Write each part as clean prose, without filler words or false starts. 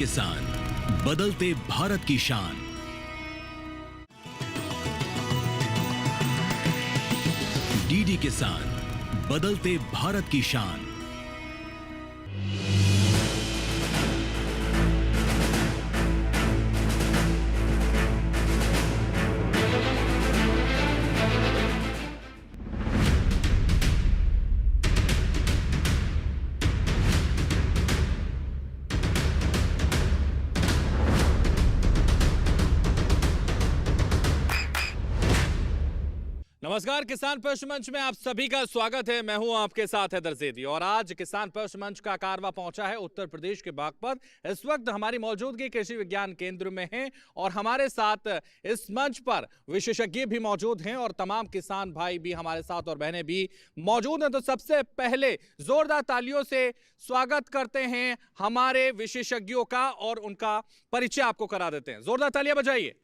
किसान बदलते भारत की शान। डीडी किसान बदलते भारत की शान। नमस्कार, किसान पक्ष मंच में आप सभी का स्वागत है। मैं हूं आपके साथ हैदर ज़ैदी और आज किसान पक्ष मंच का कारवा पहुंचा है उत्तर प्रदेश के बागपत। इस वक्त हमारी मौजूदगी कृषि विज्ञान केंद्र में है और हमारे साथ इस मंच पर विशेषज्ञ भी मौजूद हैं और तमाम किसान भाई भी हमारे साथ और बहनें भी मौजूद हैं। तो सबसे पहले जोरदार तालियों से स्वागत करते हैं हमारे विशेषज्ञों का और उनका परिचय आपको करा देते हैं। जोरदार तालियां बजाइए।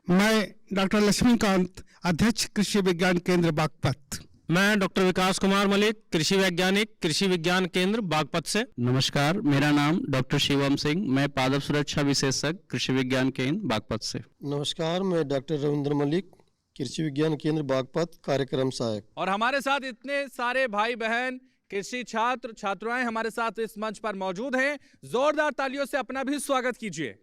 मैं डॉक्टर लक्ष्मीकांत, अध्यक्ष कृषि विज्ञान केंद्र बागपत। मैं डॉक्टर विकास कुमार मलिक, कृषि वैज्ञानिक, कृषि विज्ञान केंद्र बागपत से। नमस्कार, मेरा नाम डॉक्टर शिवम सिंह, मैं पादप सुरक्षा विशेषज्ञ, कृषि विज्ञान केंद्र बागपत से। नमस्कार, मैं डॉक्टर रविंद्र मलिक, कृषि विज्ञान केंद्र बागपत, कार्यक्रम सहायक। और हमारे साथ इतने सारे भाई बहन कृषि छात्र छात्राएं हमारे साथ इस मंच पर मौजूद हैं। जोरदार तालियों से अपना भी स्वागत कीजिए।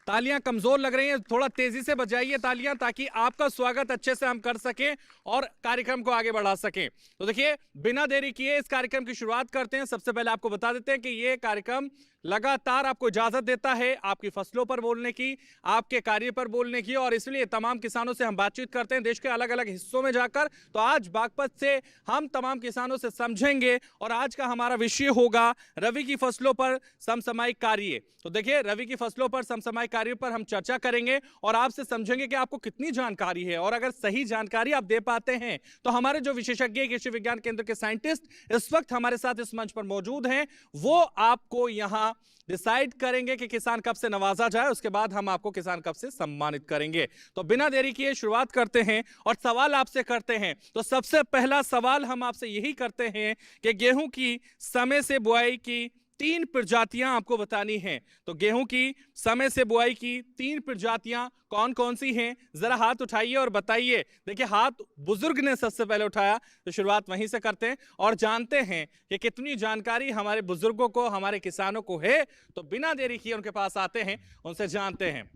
तालियां कमजोर लग रही हैं, थोड़ा तेजी से बजाइए तालियां ताकि आपका स्वागत अच्छे से हम कर सकें और कार्यक्रम को आगे बढ़ा सकें। तो देखिए, बिना देरी किए इस कार्यक्रम की शुरुआत करते हैं। सबसे पहले आपको बता देते हैं कि यह कार्यक्रम लगातार आपको इजाजत देता है आपकी फसलों पर बोलने की, आपके कार्य पर बोलने की, और इसलिए तमाम किसानों से हम बातचीत करते हैं देश के अलग अलग हिस्सों में जाकर। तो आज बागपत से हम तमाम किसानों से समझेंगे और आज का हमारा विषय होगा रबी की फसलों पर समसामयिक कार्य। तो देखिए, रबी की फसलों पर समसामयिक कार्य पर हम चर्चा करेंगे और आपसे समझेंगे कि आपको कितनी जानकारी है, और अगर सही जानकारी आप दे पाते हैं तो हमारे जो विशेषज्ञ कृषि विज्ञान केंद्र के साइंटिस्ट इस वक्त हमारे साथ इस मंच पर मौजूद हैं, वो आपको यहां डिसाइड करेंगे कि किसान कब से नवाजा जाए। उसके बाद हम आपको किसान कब से सम्मानित करेंगे। तो बिना देरी किए शुरुआत करते हैं और सवाल आपसे करते हैं। तो सबसे पहला सवाल हम आपसे यही करते हैं कि गेहूं की समय से बुआई की 3 प्रजातियां आपको बतानी हैं। तो गेहूं की समय से बुआई की 3 प्रजातियां कौन कौन सी हैं, जरा हाथ उठाइए और बताइए। देखिए, हाथ बुजुर्ग ने सबसे पहले उठाया, तो शुरुआत वहीं से करते हैं और जानते हैं कि कितनी जानकारी हमारे बुजुर्गों को, हमारे किसानों को है। तो बिना देरी किए उनके पास आते हैं, उनसे जानते हैं।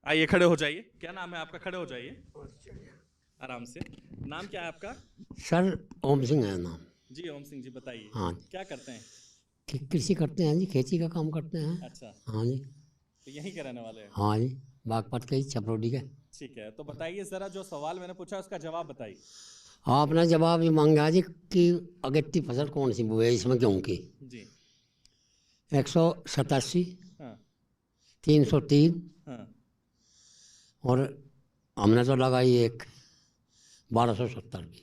आइए, खड़े हो जाइए। क्या नाम है आपका? खड़े हो जाइए आराम से। नाम क्या है आपका? सर ओम सिंह है नाम जी। ओम सिंह जी, बताइए। हाँ, क्या करते हैं? कृषि करते हैं जी, खेती का काम करते हैं। अच्छा, हाँ जी। तो यहीं के रहने वाले हैं? हाँ जी, बागपत के ही, छपरोडी के। ठीक है, तो बताइए जरा, जो सवाल मैंने पूछा उसका जवाब बताइए। आपने जवाब ये मांगा जी कि अगेती फसल कौन सी बुए इसमें गेहूँ की? जी। 187, हाँ 303 हाँ। और हमने तो लगाई एक 1270 की।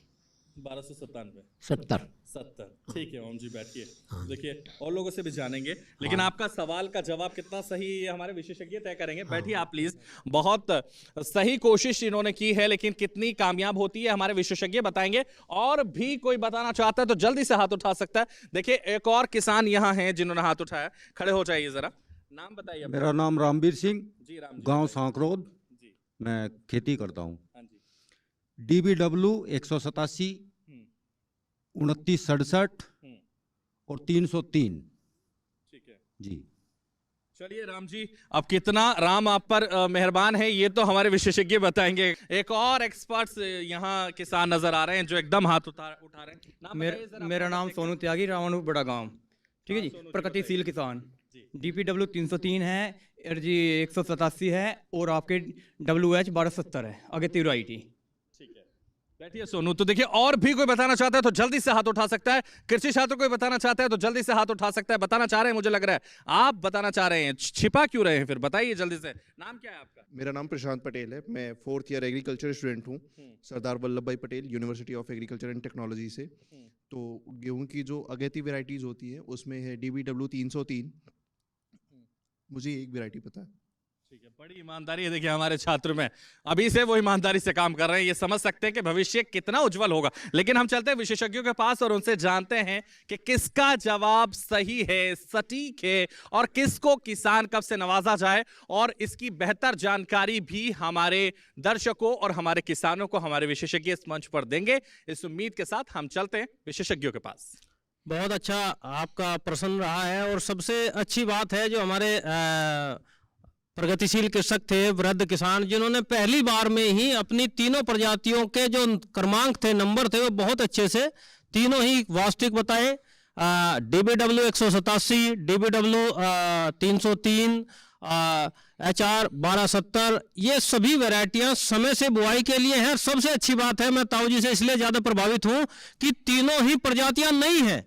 1297 70। ठीक है ओम जी, बैठिए। देखिए, और लोगों से भी जानेंगे, लेकिन आपका सवाल का जवाब कितना सही है हमारे विशेषज्ञ तय करेंगे। बैठिए आप प्लीज। बहुत सही कोशिश इन्होंने की है, लेकिन कितनी कामयाब होती है हमारे विशेषज्ञ बताएंगे। और भी कोई बताना चाहता है तो जल्दी से हाथ उठा सकता है। देखिए, एक और किसान यहाँ हैं जिन्होंने हाथ उठाया। खड़े हो जाइए जरा, नाम बताइए। मेरा नाम रामवीर सिंह, जी राम जी, गांव सांकरोद। जी। मैं खेती करता हूँ। हाँ जी। DBW 187, 2967 और 303। ठीक है जी। चलिए राम जी, अब कितना राम आप पर मेहरबान है ये तो हमारे विशेषज्ञ बताएंगे। एक और एक्सपर्ट्स यहाँ किसान नजर आ रहे हैं जो एकदम हाथ उठा रहे हैं। मेरा नाम सोनू त्यागी, रावण बड़ा गांव। ठीक है जी, प्रगतिशील किसान। DPW 303 है और जी 187 है और आपके WH 1270 है, अगेती वैरायटी। ठीक है, बैठिए सोनू। तो देखिए, और भी कोई बताना चाहता है तो जल्दी से हाथ उठा सकता है। कृषि छात्र कोई बताना चाहता है तो जल्दी से हाथ उठा सकता है। बताना चाह रहे हैं, मुझे लग रहा है आप बताना चाह रहे हैं, छिपा क्यों रहे हैं? फिर बताइए जल्दी से। नाम क्या है आपका? मेरा नाम प्रशांत पटेल है। मैं 4th ईयर एग्रीकल्चर स्टूडेंट हूँ, सरदार वल्लभ भाई Patel university of agriculture and technology से। तो गेहूं की जो अगेती वैरायटीज होती है उसमें है DBW 303। मुझे एक वैरायटी पता है। ठीक है, बड़ी ईमानदारी है देखिए हमारे छात्र में, अभी से वो ईमानदारी से काम कर रहे हैं, ये समझ सकते हैं कि भविष्य कितना उज्जवल होगा। लेकिन हम चलते हैं विशेषज्ञों के पास और उनसे जानते हैं कि किसका जवाब सही है, सटीक है, और किसको किसान कप से नवाजा जाए, और इसकी बेहतर जानकारी भी हमारे दर्शकों और हमारे किसानों को हमारे विशेषज्ञ इस मंच पर देंगे। इस उम्मीद के साथ हम चलते हैं विशेषज्ञों के पास। बहुत अच्छा आपका प्रश्न रहा है, और सबसे अच्छी बात है जो हमारे प्रगतिशील कृषक थे, वृद्ध किसान, जिन्होंने पहली बार में ही अपनी तीनों प्रजातियों के जो क्रमांक थे, नंबर थे, वो बहुत अच्छे से तीनों ही वास्तविक बताए। DBW 187, DBW 303, HR 1270, ये सभी वैरायटियां समय से बुआई के लिए हैं। सबसे अच्छी बात है, मैं ताऊ जी से इसलिए ज़्यादा प्रभावित हूं कि तीनों ही प्रजातियां नई हैं,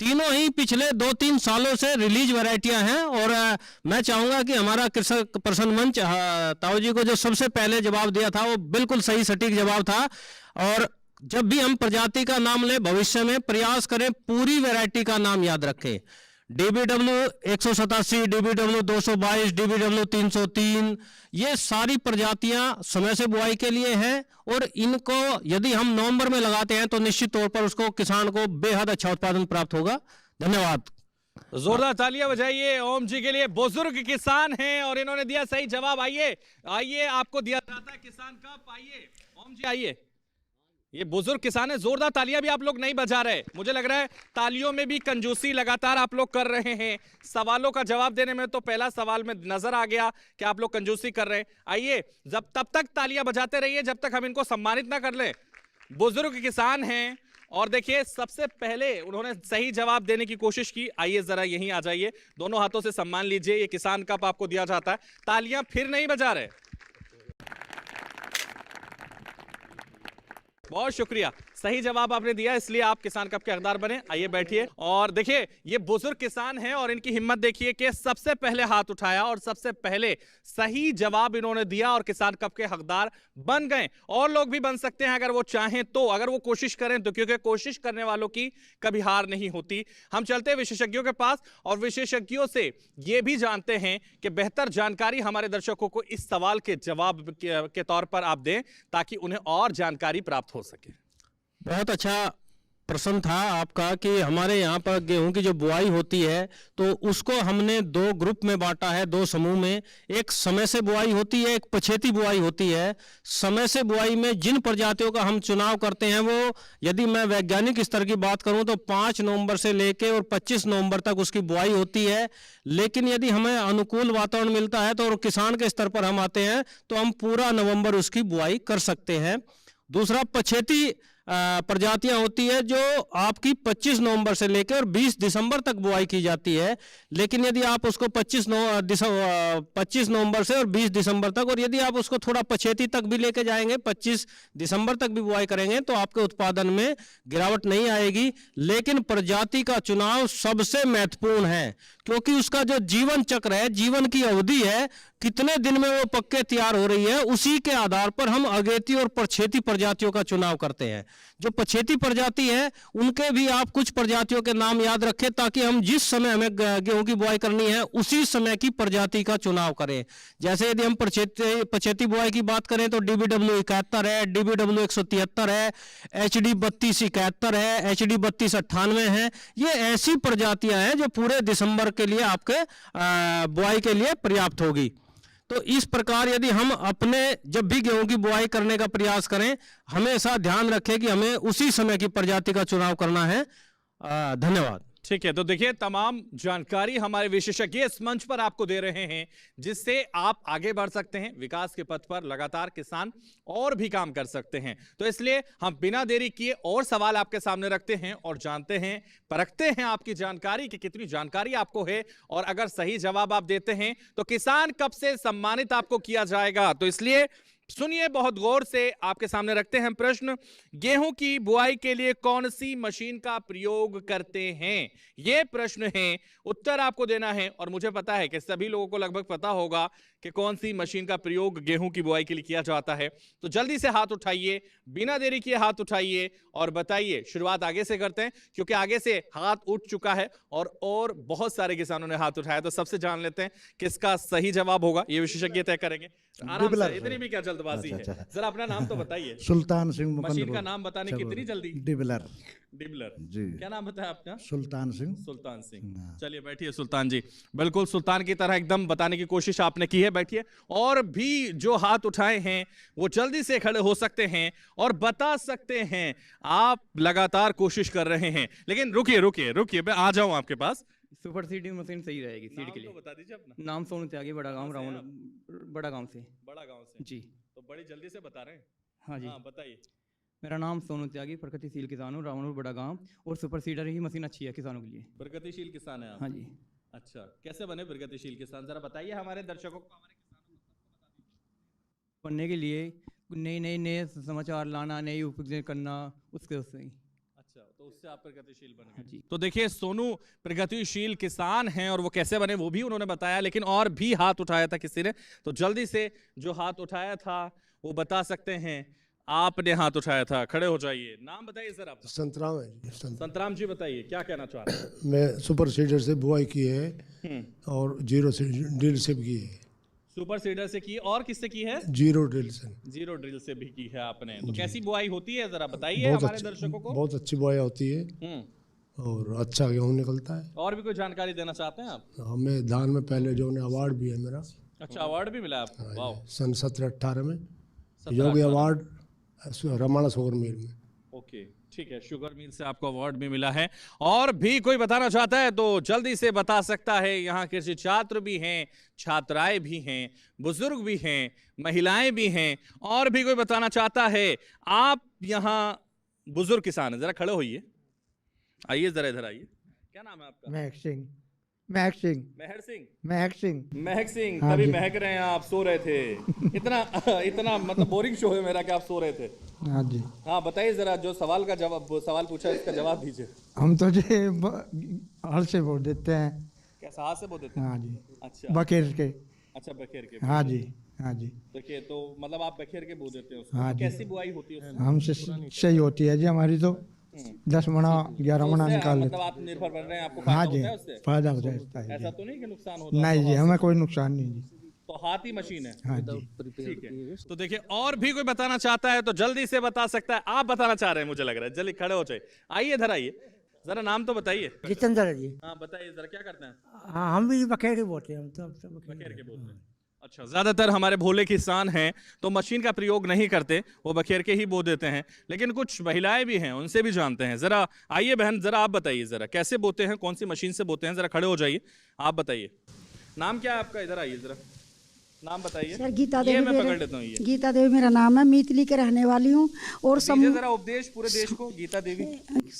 तीनों ही पिछले 2-3 सालों से रिलीज वैरायटियां हैं। और मैं चाहूंगा कि हमारा कृषक प्रश्न मंच ताऊ जी को जो सबसे पहले जवाब दिया था वो बिल्कुल सही सटीक जवाब था। और जब भी हम प्रजाति का नाम लें, भविष्य में प्रयास करें पूरी वैरायटी का नाम याद रखें। DBW 187, DBW 222, DBW 303, ये सारी प्रजातियां समय से बुआई के लिए हैं, और इनको यदि हम नवंबर में लगाते हैं तो निश्चित तौर पर उसको किसान को बेहद अच्छा उत्पादन प्राप्त होगा। धन्यवाद। जोरदार तालियां बजाइए ओम जी के लिए। बुजुर्ग किसान हैं और इन्होंने दिया सही जवाब। आइए आइए, आपको दिया जाता है किसान कप। आइए ओम जी, आइए। ये बुजुर्ग किसान है, जोरदार तालियां भी आप लोग नहीं बजा रहे, मुझे लग रहा है तालियों में भी कंजूसी लगातार आप लोग कर रहे हैं। सवालों का जवाब देने में तो पहला सवाल में नजर आ गया कि आप लोग कंजूसी कर रहे हैं। आइए, जब तब तक तालियां बजाते रहिए जब तक हम इनको सम्मानित ना कर लें। बुजुर्ग किसान हैं और देखिए सबसे पहले उन्होंने सही जवाब देने की कोशिश की। आइए जरा यहीं आ जाइए, दोनों हाथों से सम्मान लीजिए, ये किसान कप आपको दिया जाता है। तालियां फिर नहीं बजा रहे, बहुत शुक्रिया, सही जवाब आपने दिया इसलिए आप किसान कप के हकदार बने। आइए बैठिए। और देखिए ये बुजुर्ग किसान हैं और इनकी हिम्मत देखिए कि सबसे पहले हाथ उठाया और सबसे पहले सही जवाब इन्होंने दिया और किसान कप के हकदार बन गए। और लोग भी बन सकते हैं अगर वो चाहें तो, अगर वो कोशिश करें तो, क्योंकि कोशिश करने वालों की कभी हार नहीं होती। हम चलते हैं विशेषज्ञों के पास और विशेषज्ञों से ये भी जानते हैं कि बेहतर जानकारी हमारे दर्शकों को इस सवाल के जवाब के तौर पर आप दें ताकि उन्हें और जानकारी प्राप्त हो सके। बहुत अच्छा प्रश्न था आपका कि हमारे यहाँ पर गेहूं की जो बुआई होती है तो उसको हमने 2 ग्रुप में बांटा है, 2 समूह में। एक समय से बुआई होती है, एक पछेती बुआई होती है। समय से बुआई में जिन प्रजातियों का हम चुनाव करते हैं वो, यदि मैं वैज्ञानिक स्तर की बात करूं तो 5 नवंबर से लेके और 25 नवंबर तक उसकी बुआई होती है। लेकिन यदि हमें अनुकूल वातावरण मिलता है तो, और किसान के स्तर पर हम आते हैं तो हम पूरा नवंबर उसकी बुआई कर सकते हैं। दूसरा पछेती प्रजातियां होती है जो आपकी 25 नवंबर से लेकर और 20 दिसंबर तक बुआई की जाती है। लेकिन यदि आप उसको 25 नवंबर से और 20 दिसंबर तक, और यदि आप उसको थोड़ा पछेती तक भी लेके जाएंगे, 25 दिसंबर तक भी बुआई करेंगे तो आपके उत्पादन में गिरावट नहीं आएगी। लेकिन प्रजाति का चुनाव सबसे महत्वपूर्ण है क्योंकि उसका जो जीवन चक्र है, जीवन की अवधि है, कितने दिन में वो पक्के तैयार हो रही है, उसी के आधार पर हम अगेती और पछेती प्रजातियों का चुनाव करते हैं। जो पछेती प्रजाति है उनके भी आप कुछ प्रजातियों के नाम याद रखें ताकि हम जिस समय हमें गेहूं की बुआई करनी है उसी समय की प्रजाति का चुनाव करें। जैसे यदि हम पछेती बुआई की बात करें तो DBW 71 है, DBW 173 है, HD 3271 है, HD 3298 है। ये ऐसी प्रजातियां हैं जो पूरे दिसंबर के लिए आपके बुआई के लिए पर्याप्त होगी। तो इस प्रकार यदि हम अपने जब भी गेहूं की बुआई करने का प्रयास करें, हमेशा ध्यान रखें कि हमें उसी समय की प्रजाति का चुनाव करना है। धन्यवाद। ठीक है, तो देखिए तमाम जानकारी हमारे विशेषज्ञ इस मंच पर आपको दे रहे हैं जिससे आप आगे बढ़ सकते हैं विकास के पथ पर। लगातार किसान और भी काम कर सकते हैं। तो इसलिए हम बिना देरी किए और सवाल आपके सामने रखते हैं और जानते हैं, परखते हैं आपकी जानकारी कि कितनी जानकारी आपको है। और अगर सही जवाब आप देते हैं तो किसान कप से सम्मानित आपको किया जाएगा। तो इसलिए सुनिए बहुत गौर से, आपके सामने रखते हैं प्रश्न। गेहूं की बुआई के लिए कौन सी मशीन का प्रयोग करते हैं? यह प्रश्न है, उत्तर आपको देना है। और मुझे पता है कि सभी लोगों को लगभग पता होगा कि कौन सी मशीन का प्रयोग गेहूं की बुआई के लिए किया जाता है। तो जल्दी से हाथ उठाइए, बिना देरी किए हाथ उठाइए और बताइए। शुरुआत आगे से करते हैं क्योंकि आगे से हाथ उठ चुका है और बहुत सारे किसानों ने हाथ उठाया। तो सबसे जान लेते हैं किसका सही जवाब होगा, ये विशेषज्ञ तय करेंगे। आराम से, इतनी भी क्या जल्दबाजी है। जरा अपना नाम तो बताइए। सुल्तान सिंह मशीन का नाम बताने की इतनी जल्दी? डिबलर। डिबलर जी। क्या नाम बताया आपका? सुल्तान सिंह। सुल्तान सिंह। चलिए बैठिए सुल्तान जी। बिल्कुल सुल्तान की तरह एकदम बताने की कोशिश आपने की है। बैठिए। और भी जो हाथ उठाए हैं वो जल्दी से खड़े हो सकते हैं और बता सकते हैं। आप लगातार कोशिश कर रहे हैं, लेकिन रुकिए रुकिए रुकिए, मैं आ जाऊं आपके पास। सुपर सीडिंग मशीन सही रहेगी सीड के लिए। तो बता दीजिए अपना नाम सोनू त्यागी, बड़ा गांव, रावण, बड़ा गांव से। बड़ा गांव से जी। तो बड़ी जल्दी से बता रहे हैं। हाँ जी। हाँ बताइए। मेरा नाम सोनू त्यागी, प्रगतिशील किसान हूँ, रावण, बड़ा गांव। और सुपर सीडर ही मशीन अच्छी है किसानों के लिए। प्रगतिशील किसान है आप? हाँ जी। अच्छा, कैसे बने प्रगतिशील किसान, जरा बताइए हमारे दर्शकों को। बनने के लिए नए समाचार लाना, नई उपज करना, उसके उससे ही। अच्छा, तो उससे आप प्रगतिशील बन हाँ गए। जी। तो देखिए सोनू प्रगतिशील किसान हैं और वो कैसे बने वो भी उन्होंने बताया, लेकिन और भी हाथ उठाया था किसी ने। तो जल्दी से जो हाथ उठाया था वो बता सकते हैं। आपने हाथ उठाया था, खड़े हो जाइए। नाम बताइए सर आप। संतराम है जी। संतराम जी बताइए क्या कहना चाह रहे हैं? मैं सुपर सीडर से बुआई की है और जीरो से ड्रिल से भी की है। सुपर सीडर से की और किससे की है? जीरो ड्रिल से। जीरो ड्रिल से भी की है आपने। तो कैसी बुआई होती है जरा बताइए हमारे दर्शकों को। बहुत अच्छी बुआई होती है और अच्छा गेहूँ निकलता है। और भी कोई जानकारी देना चाहते हैं आप? हमें धान में पहले जो अवार्ड भी है मेरा। अच्छा, अवार्ड भी मिला आपको? वाह। सन 17-18 में योगी अवार्ड रमाना शुगर मिल में। ओके, ठीक है, शुगर मिल से आपको अवार्ड भी मिला है। और भी कोई बताना चाहता है तो जल्दी से बता सकता है। यहाँ कृषि छात्र भी हैं, छात्राएं भी हैं, बुजुर्ग भी हैं, महिलाएं भी हैं। और भी कोई बताना चाहता है? आप यहाँ बुजुर्ग किसान हैं, जरा खड़े होइए, आइए जरा इधर आइए। क्या नाम है आपका? महक सिंह। महक सिंह। महर सिंह। महक सिंह। महक सिंह। हाँ तभी जी। महक रहे हैं आप, सो रहे थे। इतना मतलब बोरिंग शो है मेरा कि आप सो रहे थे। हाँ जी। हाँ बताइए जरा, जो सवाल पूछा इसका जवाब दीजिए। हम तो जी हल से वोट देते हैं। कैसा हाथ से बोल देते हैं? हाँ जी। अच्छा, बकेर के। अच्छा बखेर के। हाँ जी। हाँ जी। देखिए तो मतलब आप बखेर के बो देते हैं उसको। हाँ तो जी। कैसी बुआई होती है उसमें? हमसे सही होती है जी हमारी तो 10 मणा 11 मणा उससे निकाल मतलब लेते। आत्मनिर्भर बन रहे हैं, आपको हाँ फायदा जी, होता है उससे? फायदा हो जाता है ऐसा जी। तो नहीं कि नुकसान होता है? नहीं जी, हमें कोई नुकसान नहीं जी। तो हाथ ही मशीन है। हाँ जी। ठीक है। तो देखिए और भी कोई बताना चाहता है तो जल्दी से बता सकता है। आप बताना चाह रहे हैं मुझे लग रहा है, जल्दी खड़े हो जाइए, आइए इधर आइए, जरा नाम तो बताइए। जितेंद्र जी। हाँ बताइए जरा, क्या करते हैं? हाँ, हम भी बकेर के बोलते हैं। हम तो बखेर के बोलते हैं। अच्छा, ज्यादातर हमारे भोले किसान हैं तो मशीन का प्रयोग नहीं करते, वो बखेर के ही बो देते हैं। लेकिन कुछ महिलाएं भी हैं, उनसे भी जानते हैं। जरा आइए बहन, जरा आप बताइए जरा कैसे बोते हैं, कौन सी मशीन से बोते हैं, जरा खड़े हो जाइए, आप बताइए। नाम क्या है आपका? इधर आइए जरा, नाम बताइए। सर गीता ये देवी मैं पकड़ लेता हूँ। ये गीता देवी मेरा नाम है, मीतली के रहने वाली हूँ। और दीजिए जरा उपदेश पूरे देश को। गीता देवी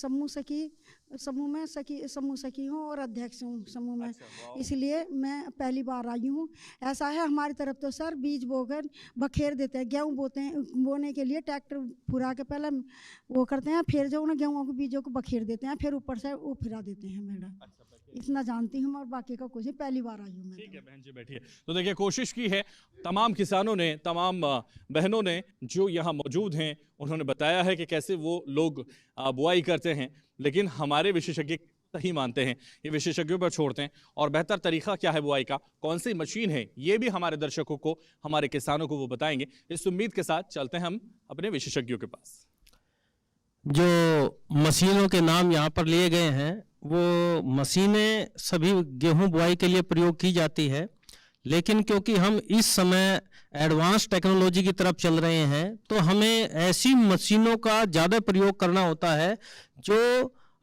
समूह में सखी हूँ और अध्यक्ष हूँ समूह में। इसलिए मैं पहली बार आई हूँ। ऐसा है हमारी तरफ तो सर बीज बोकर बखेर देते हैं। गेहूँ बोते हैं, बोने के लिए ट्रैक्टर फुरा के पहले वो करते हैं, फिर जो उन्हें गेहूँ के बीजों को बखेर देते हैं, फिर ऊपर से वो फिरा देते हैं मैडम। इतना जानती हूँ और बाकी का कुछ पहली बार आई हूँ मैं। ठीक है बहन जी, बैठिए। तो देखिए कोशिश की है तमाम किसानों ने, तमाम बहनों ने जो यहाँ मौजूद हैं, उन्होंने बताया है कि कैसे वो लोग बुआई करते हैं। लेकिन हमारे विशेषज्ञ सही मानते हैं, ये विशेषज्ञों पर छोड़ते हैं। और बेहतर तरीका क्या है बुआई का, कौन सी मशीन है, ये भी हमारे दर्शकों को, हमारे किसानों को वो बताएंगे। इस उम्मीद के साथ चलते हैं हम अपने विशेषज्ञों के पास। जो मशीनों के नाम यहाँ पर लिए गए हैं वो मशीनें सभी गेहूं बुआई के लिए प्रयोग की जाती है। लेकिन क्योंकि हम इस समय एडवांस टेक्नोलॉजी की तरफ चल रहे हैं तो हमें ऐसी मशीनों का ज़्यादा प्रयोग करना होता है जो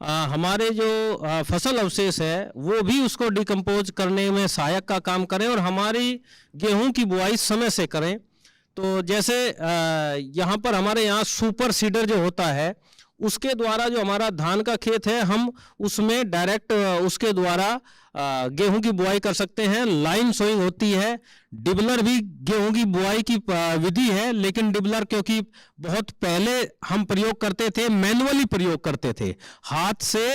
हमारे जो फसल अवशेष है वो भी उसको डिकम्पोज करने में सहायक का काम करें और हमारी गेहूं की बुआई समय से करें। तो जैसे यहाँ पर हमारे यहाँ सुपर सीडर जो होता है उसके द्वारा जो हमारा धान का खेत है हम उसमें डायरेक्ट उसके द्वारा गेहूं की बुआई कर सकते हैं। लाइन सोइंग होती है, डिबलर भी गेहूं की बुआई की विधि है, लेकिन डिबलर क्योंकि बहुत पहले हम प्रयोग करते थे, मैनुअली प्रयोग करते थे, हाथ से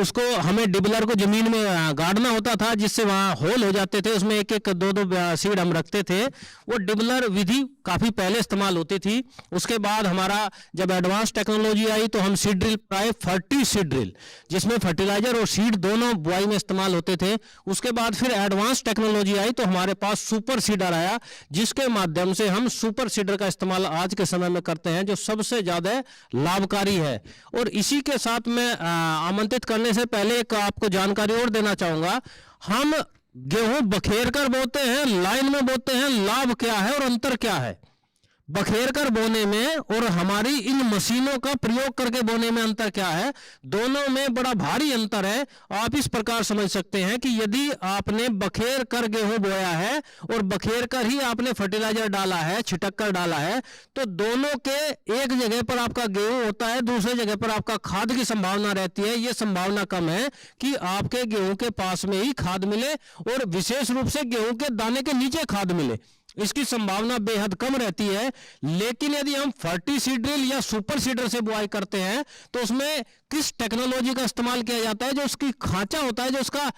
उसको हमें डिबलर को जमीन में गाड़ना होता था, जिससे वहाँ होल हो जाते थे, उसमें एक एक दो दो सीड हम रखते थे। वो डिबलर विधि काफ़ी पहले इस्तेमाल होती थी। उसके बाद हमारा जब एडवांस टेक्नोलॉजी आई तो हम सीड ड्रिल पाए, फर्टी सीड ड्रिल, जिसमें फर्टिलाइजर और सीड दोनों बुआई में इस्तेमाल होते थे। उसके बाद फिर एडवांस टेक्नोलॉजी आई तो हमारे पास सुपर सीडर आया, जिसके माध्यम से हम सुपर सीडर का इस्तेमाल आज के समय में करते हैं, जो सबसे ज़्यादा लाभकारी है। और इसी के साथ मैं आमंत्रित करने से पहले एक आपको जानकारी और देना चाहूँगा। हम गेहूं बखेर कर बोते हैं, लाइन में बोते हैं, लाभ क्या है और अंतर क्या है? बखेर कर बोने में और हमारी इन मशीनों का प्रयोग करके बोने में अंतर क्या है? दोनों में बड़ा भारी अंतर है। आप इस प्रकार समझ सकते हैं कि यदि आपने बखेर कर गेहूं बोया है और बखेर कर ही आपने फर्टिलाइजर डाला है, छिटक कर डाला है, तो दोनों के एक जगह पर आपका गेहूं होता है, दूसरे जगह पर आपका खाद की संभावना रहती है। यह संभावना कम है कि आपके गेहूं के पास में ही खाद मिले और विशेष रूप से गेहूं के दाने के नीचे खाद मिले, इसकी संभावना बेहद कम रहती है। लेकिन यदि हम फर्टी सीडर या सुपर सीडर से बुआई करते हैं तो उसमें किस टेक्नोलॉजी का इस्तेमाल किया जाता है? जो उसकी खांचा होता है, जो उसका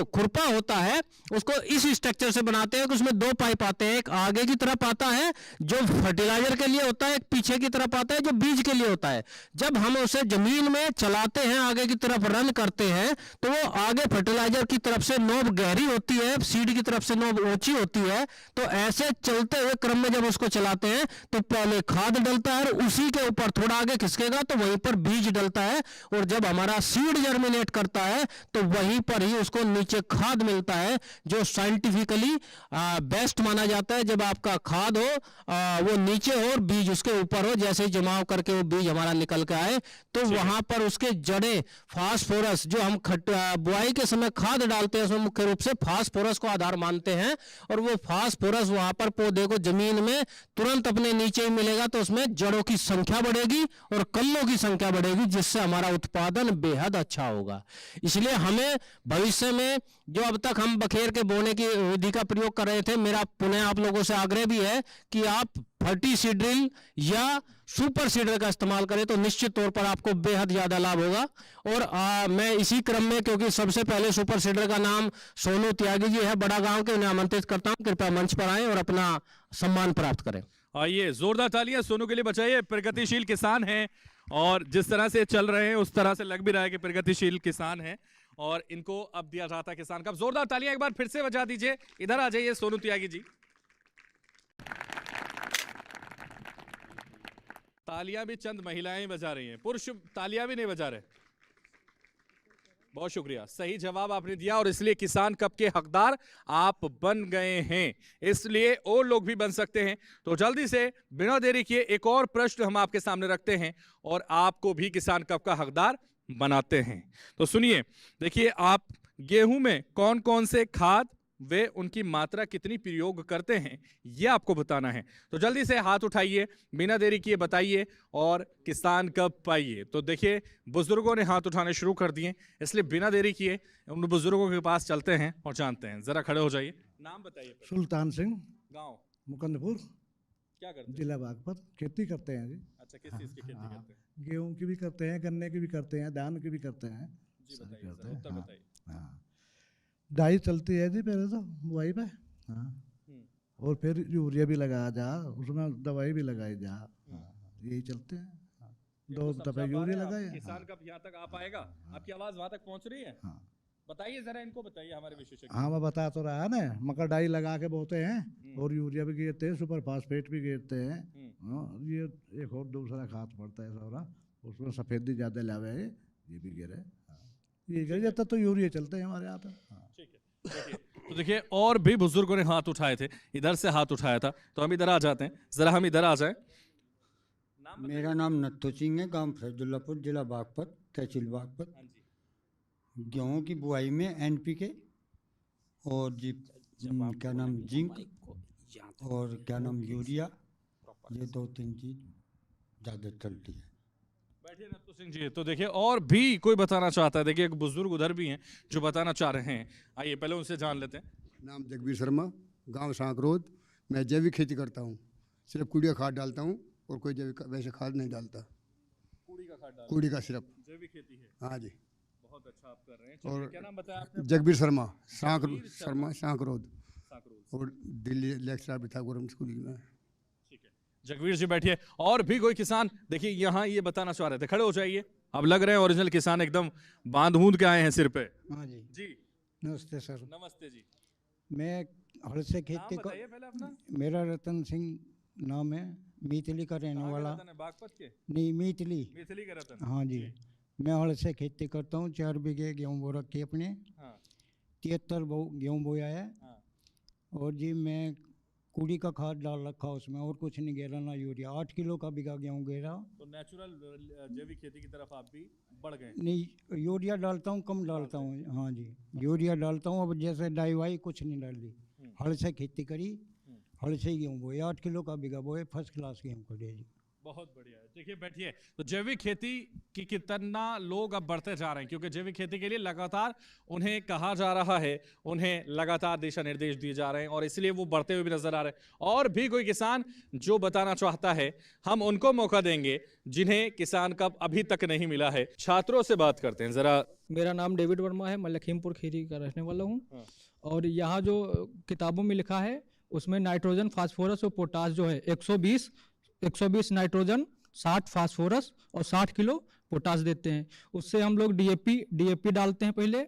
खुरपा होता है, उसको इस स्ट्रक्चर से बनाते हैं कि उसमें दो पाइप आते हैं, एक आगे की तरफ आता है जो फर्टिलाइजर के लिए होता है, एक पीछे की तरफ आता है जो बीज के लिए होता है। जब हम उसे जमीन में चलाते हैं, आगे की तरफ रन करते हैं, तो वो आगे फर्टिलाइजर की तरफ से नोब गहरी होती है, सीड की तरफ से नोब ऊंची होती है। तो ऐसे चलते हुए क्रम में जब उसको चलाते हैं तो पहले खाद डलता है और उसी के ऊपर थोड़ा आगे खिसकेगा तो वहीं पर बीज डलता है, और जब हमारा सीड जर्मिनेट करता है तो वहीं पर ही उसको नीचे खाद मिलता है, जो साइंटिफिकली बेस्ट माना जाता है। जब आपका खाद हो वो नीचे हो और बीज उसके ऊपर हो, जैसे ही जमाव करके वो बीज हमारा निकल के आए तो वहां पर उसके जड़ें फास्फोरस, जो हम बुआई के समय खाद डालते हैं उसमें मुख्य रूप से फास्फोरस को आधार मानते हैं, और वो फास्फोरस वहां पर पौधे को जमीन में तुरंत अपने नीचे ही मिलेगा, तो उसमें जड़ों की संख्या बढ़ेगी और कल्लों की संख्या बढ़ेगी, जिससे हमारा उत्पादन बेहद अच्छा होगा। इसलिए हमें भविष्य में जो अब तक हम बखेर के बोने की विधि का प्रयोग कर रहे थे, मेरा पुनः आप लोगों से आग्रह भी है कि आप फर्टी सीडर या सुपर सीडर का इस्तेमाल करें तो निश्चित तौर पर आपको बेहद ज्यादा लाभ होगा। और मैं इसी क्रम में, क्योंकि सबसे पहले सुपर सीडर का नाम सोनू त्यागी जी है बड़ा गांव के, उन्हें आमंत्रित करता हूं, कृपया मंच पर आएं और अपना सम्मान प्राप्त करें। आइए जोरदार तालियां सोनू के लिए बजाइए। प्रगतिशील किसान हैं और जिस तरह से चल रहे हैं उस तरह से लग भी रहा है कि प्रगतिशील किसान हैं, और इनको अब दिया जाता है किसान का। जोरदार तालियां एक बार फिर से बजा दीजिए। इधर आ जाइए सोनू त्यागी जी। तालियां भी चंद महिलाएं बजा रही हैं, पुरुष तालियां भी नहीं बजा रहे। बहुत शुक्रिया, सही जवाब आपने दिया और इसलिए किसान कप के हकदार आप बन गए हैं, इसलिए और लोग भी बन सकते हैं। तो जल्दी से बिना देरी किए एक और प्रश्न हम आपके सामने रखते हैं और आपको भी किसान कप का हकदार बनाते हैं। तो सुनिए, देखिए, आप गेहूं में कौन कौन से खाद वे उनकी मात्रा कितनी प्रयोग करते हैं ये आपको बताना है। तो जल्दी से हाथ उठाइए, बिना देरी किए बताइए और किसान कब पाइए। तो देखिए, बुजुर्गों ने हाथ उठाने शुरू कर दिए, इसलिए बिना देरी किए उन बुजुर्गों के पास चलते हैं और जानते हैं। जरा खड़े हो जाइए, नाम बताइए। सुल्तान सिंह, गांव मुकंदपुर, क्या करते हैं? जिला बागपत। खेती करते हैं जी। अच्छा, किस चीज की खेती करते हैं? गेहूं की भी करते हैं, गन्ने की भी करते हैं, धान की भी करते हैं। जी बताइए, उत्तर बताइए। हाँ, डाई चलती है जी पहले तो बुआई पे, हाँ, और फिर यूरिया भी लगाया जा, उसमें दवाई भी लगाई जा, यही चलते हैं। दो दफे यूरिया लगाए। किसान कब यहाँ तक आ पाएगा? आपकी आवाज वहां तक पहुंच रही है? बताइए जरा, इनको बताइए, हमारे विशेषज्ञ। हाँ, मैं बता तो रहा ना, मकर डाई लगा के बोते हैं और यूरिया भी गिरते हैं, सुपर फास्फेट भी गिरते हैं। ये एक और दूसरा खाद पड़ता है सारा, उसमें सफेदी ज्यादा लावे है, ये भी गिरे, ये गिर जाता तो यूरिया चलते हैं हमारे यहाँ पे। ठीक है, तो देखिए, और भी बुजुर्गों ने हाथ उठाए थे, इधर से हाथ उठाया था, तो हम इधर आ जाते हैं। जरा हम इधर आ जाए। मेरा नाम नत्थू सिंह है, गांव फैजुल्लापुर, जिला बागपत, तहसील बागपत। गेहूँ की बुआई में NPK और क्या नाम जिंक और क्या नाम यूरिया, ये 2-3 चीज ज़्यादा चलती है। बैठिए नत्थू सिंह जी। तो देखिए और भी कोई बताना चाहता है, देखिए एक बुजुर्ग उधर भी हैं जो बताना चाह रहे हैं, आइए पहले उनसे जान लेते हैं। नाम जगबीर शर्मा, गांव सांकरोद। मैं जैविक खेती करता हूँ, सिर्फ कूड़िया खाद डालता हूँ और कोई जैविक वैसे खाद नहीं डालता। कूड़ी का खाद डालते कूड़ी का सिर्फ। जैविक खेती है। हाँ जी। बहुत अच्छा आप कर रहे हैं। और क्या नाम बताया आपने? जगबीर शर्मा, सांकरोद। सांकरोद। और दिल्ली लेक्चरर भी था गवर्नमेंट स्कूल में। ठीक है जगवीर जी बैठिए। और भी कोई किसान देखिए यहाँ ये बताना चाह रहे थे, खड़े हो जाइए। अब लग रहे हैं ओरिजिनल किसान, एकदम बांध बूंद के आए हैं सिर पे। हाँ जी जी नमस्ते सर। नमस्ते जी। मैं हल से खेती को, बताइए पहले अपना। मेरा रतन सिंह नाम है, मीतली का रहने वाला। बागपत के? नहीं मीतली। मीतली का रतन। हाँ जी। मैं हल से खेती करता हूँ, 4 बीघे गेहूँ बो रखी अपने। हाँ। 73 गेहूँ बोया है। हाँ। और जी मैं कूड़ी का खाद डाल रखा उसमें, और कुछ नहीं गेरा, ना यूरिया। 8 किलो का बीघा गेहूँ गेरा। तो नेचुरल जैविक खेती की तरफ आप भी बढ़ गए? नहीं यूरिया डालता हूँ, कम डालता हूँ। हाँ जी यूरिया डालता हूँ। अब जैसे डाई वाई कुछ नहीं डाली, हल से खेती करी, हल से ही गेहूँ बोए। 8 किलो का बीघा बोए, फर्स्ट क्लास गेहूँ कटे जी। बहुत बढ़िया है। देखिए बैठिए। तो जैविक खेती की कितना लोग अब बढ़ते जा रहे हैं, क्योंकि जैविक खेती के लिए लगातार उन्हें कहा जा रहा है, उन्हें लगातार दिशा निर्देश दिए जा रहे हैं और इसलिए वो बढ़ते हुए भी नजर आ रहे हैं। और भी कोई किसान जो बताना चाहता है, हम उनको मौका देंगे जिन्हें किसान कप अभी तक नहीं मिला है। छात्रों से बात करते हैं जरा। मेरा नाम डेविड वर्मा है, मैं लखीमपुर खीरी का रहने वाला हूँ। और यहाँ जो किताबों में लिखा है उसमें नाइट्रोजन, फास्फोरस और पोटास जो है 120 नाइट्रोजन, 60 फास्फोरस और 60 किलो पोटास देते हैं। उससे हम लोग डीएपी डालते हैं पहले,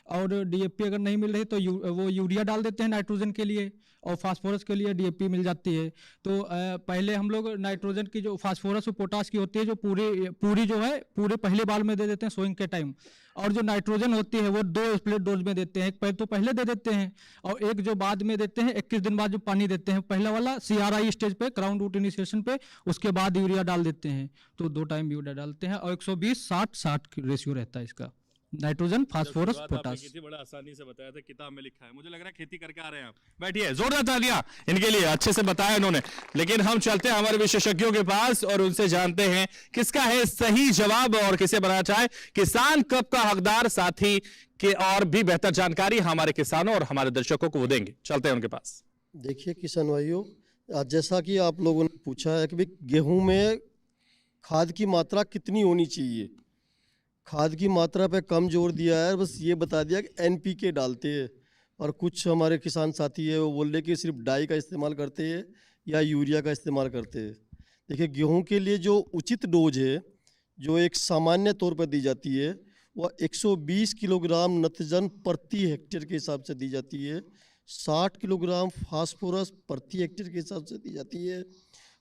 और डीएपी अगर नहीं मिल रही तो वो यूरिया डाल देते हैं नाइट्रोजन के लिए, और फास्फोरस के लिए डीएपी मिल जाती है। तो पहले हम लोग नाइट्रोजन की जो फास्फोरस और पोटास की होती है जो पूरी जो है पूरे पहले बार में दे देते हैं सोइंग के टाइम, और जो नाइट्रोजन होती है वो 2 स्प्लिट डोज में देते हैं। एक तो पहले दे देते हैं और एक जो बाद में देते हैं, 21 दिन बाद जो पानी देते हैं। पहला वाला CRI स्टेज पे, क्राउन रूट इनिशिएशन पे, उसके बाद यूरिया डाल देते हैं। तो 2 टाइम यूरिया डालते हैं और 120-60 रेशियो रहता है इसका, नाइट्रोजन, फास्फोरस, पोटास। बड़ा आसानी से बताया था, किताब में लिखा है। मुझे लग रहा है खेती करके आ रहे हैं आप। बैठिए, जोरदार तालियां इनके लिए, अच्छे से बताया इन्होंने। लेकिन हम चलते हैं हमारे विशेषज्ञों के पास और उनसे जानते हैं किसका है सही जवाब और किसे बनाना चाहे किसान कप का हकदार। साथी के और भी बेहतर जानकारी हमारे किसानों और हमारे दर्शकों को वो देंगे। चलते हैं उनके पास। देखिए किसान भाइयों, आज जैसा कि आप लोगों ने पूछा है कि भाई गेहूं में खाद की मात्रा कितनी होनी चाहिए, खाद की मात्रा पे कम जोर दिया है। बस ये बता दिया कि NPK डालते हैं, और कुछ हमारे किसान साथी है वो बोल रहे कि सिर्फ डाई का इस्तेमाल करते हैं या यूरिया का इस्तेमाल करते हैं। देखिए गेहूं के लिए जो उचित डोज है, जो एक सामान्य तौर पर दी जाती है, वह 120 किलोग्राम नत्रजन प्रति हेक्टेयर के हिसाब से दी जाती है, 60 किलोग्राम फास्फोरस प्रति हेक्टेयर के हिसाब से दी जाती है,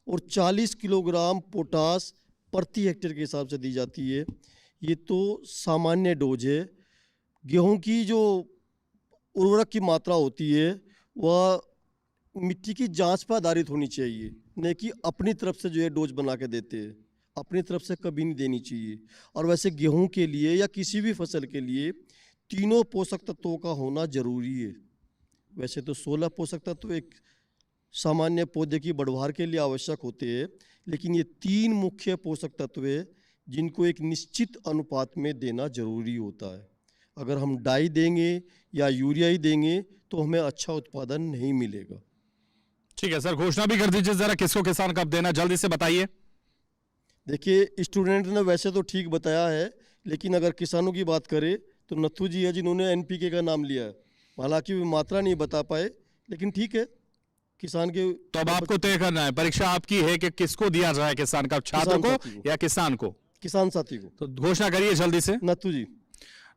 और 40 किलोग्राम पोटास प्रति हेक्टेयर के हिसाब से दी जाती है। ये तो सामान्य डोज है। गेहूं की जो उर्वरक की मात्रा होती है वह मिट्टी की जांच पर आधारित होनी चाहिए, नहीं कि अपनी तरफ से जो है डोज बना के देते हैं। अपनी तरफ से कभी नहीं देनी चाहिए। और वैसे गेहूं के लिए या किसी भी फसल के लिए तीनों पोषक तत्वों का होना जरूरी है। वैसे तो 16 पोषक तत्व एक सामान्य पौधे की बढ़वार के लिए आवश्यक होते हैं, लेकिन ये 3 मुख्य पोषक तत्व है जिनको एक निश्चित अनुपात में देना जरूरी होता है। अगर हम डाई देंगे या यूरिया ही देंगे तो हमें अच्छा उत्पादन नहीं मिलेगा। ठीक है सर, घोषणा भी कर दीजिए जरा, किसको किसान कब देना, जल्दी से बताइए। देखिए स्टूडेंट ने वैसे तो ठीक बताया है, लेकिन अगर किसानों की बात करें तो नत्थू जी है जिन्होंने NPK का नाम लिया है। हालांकि वे मात्रा नहीं बता पाए, लेकिन ठीक है किसान के। तो अब आपको तय करना है, परीक्षा आपकी है कि किसको दिया जाए किसान कप, छात्र को या किसान को? किसान साथी को। तो घोषणा करिए जल्दी से। नत्थू जी।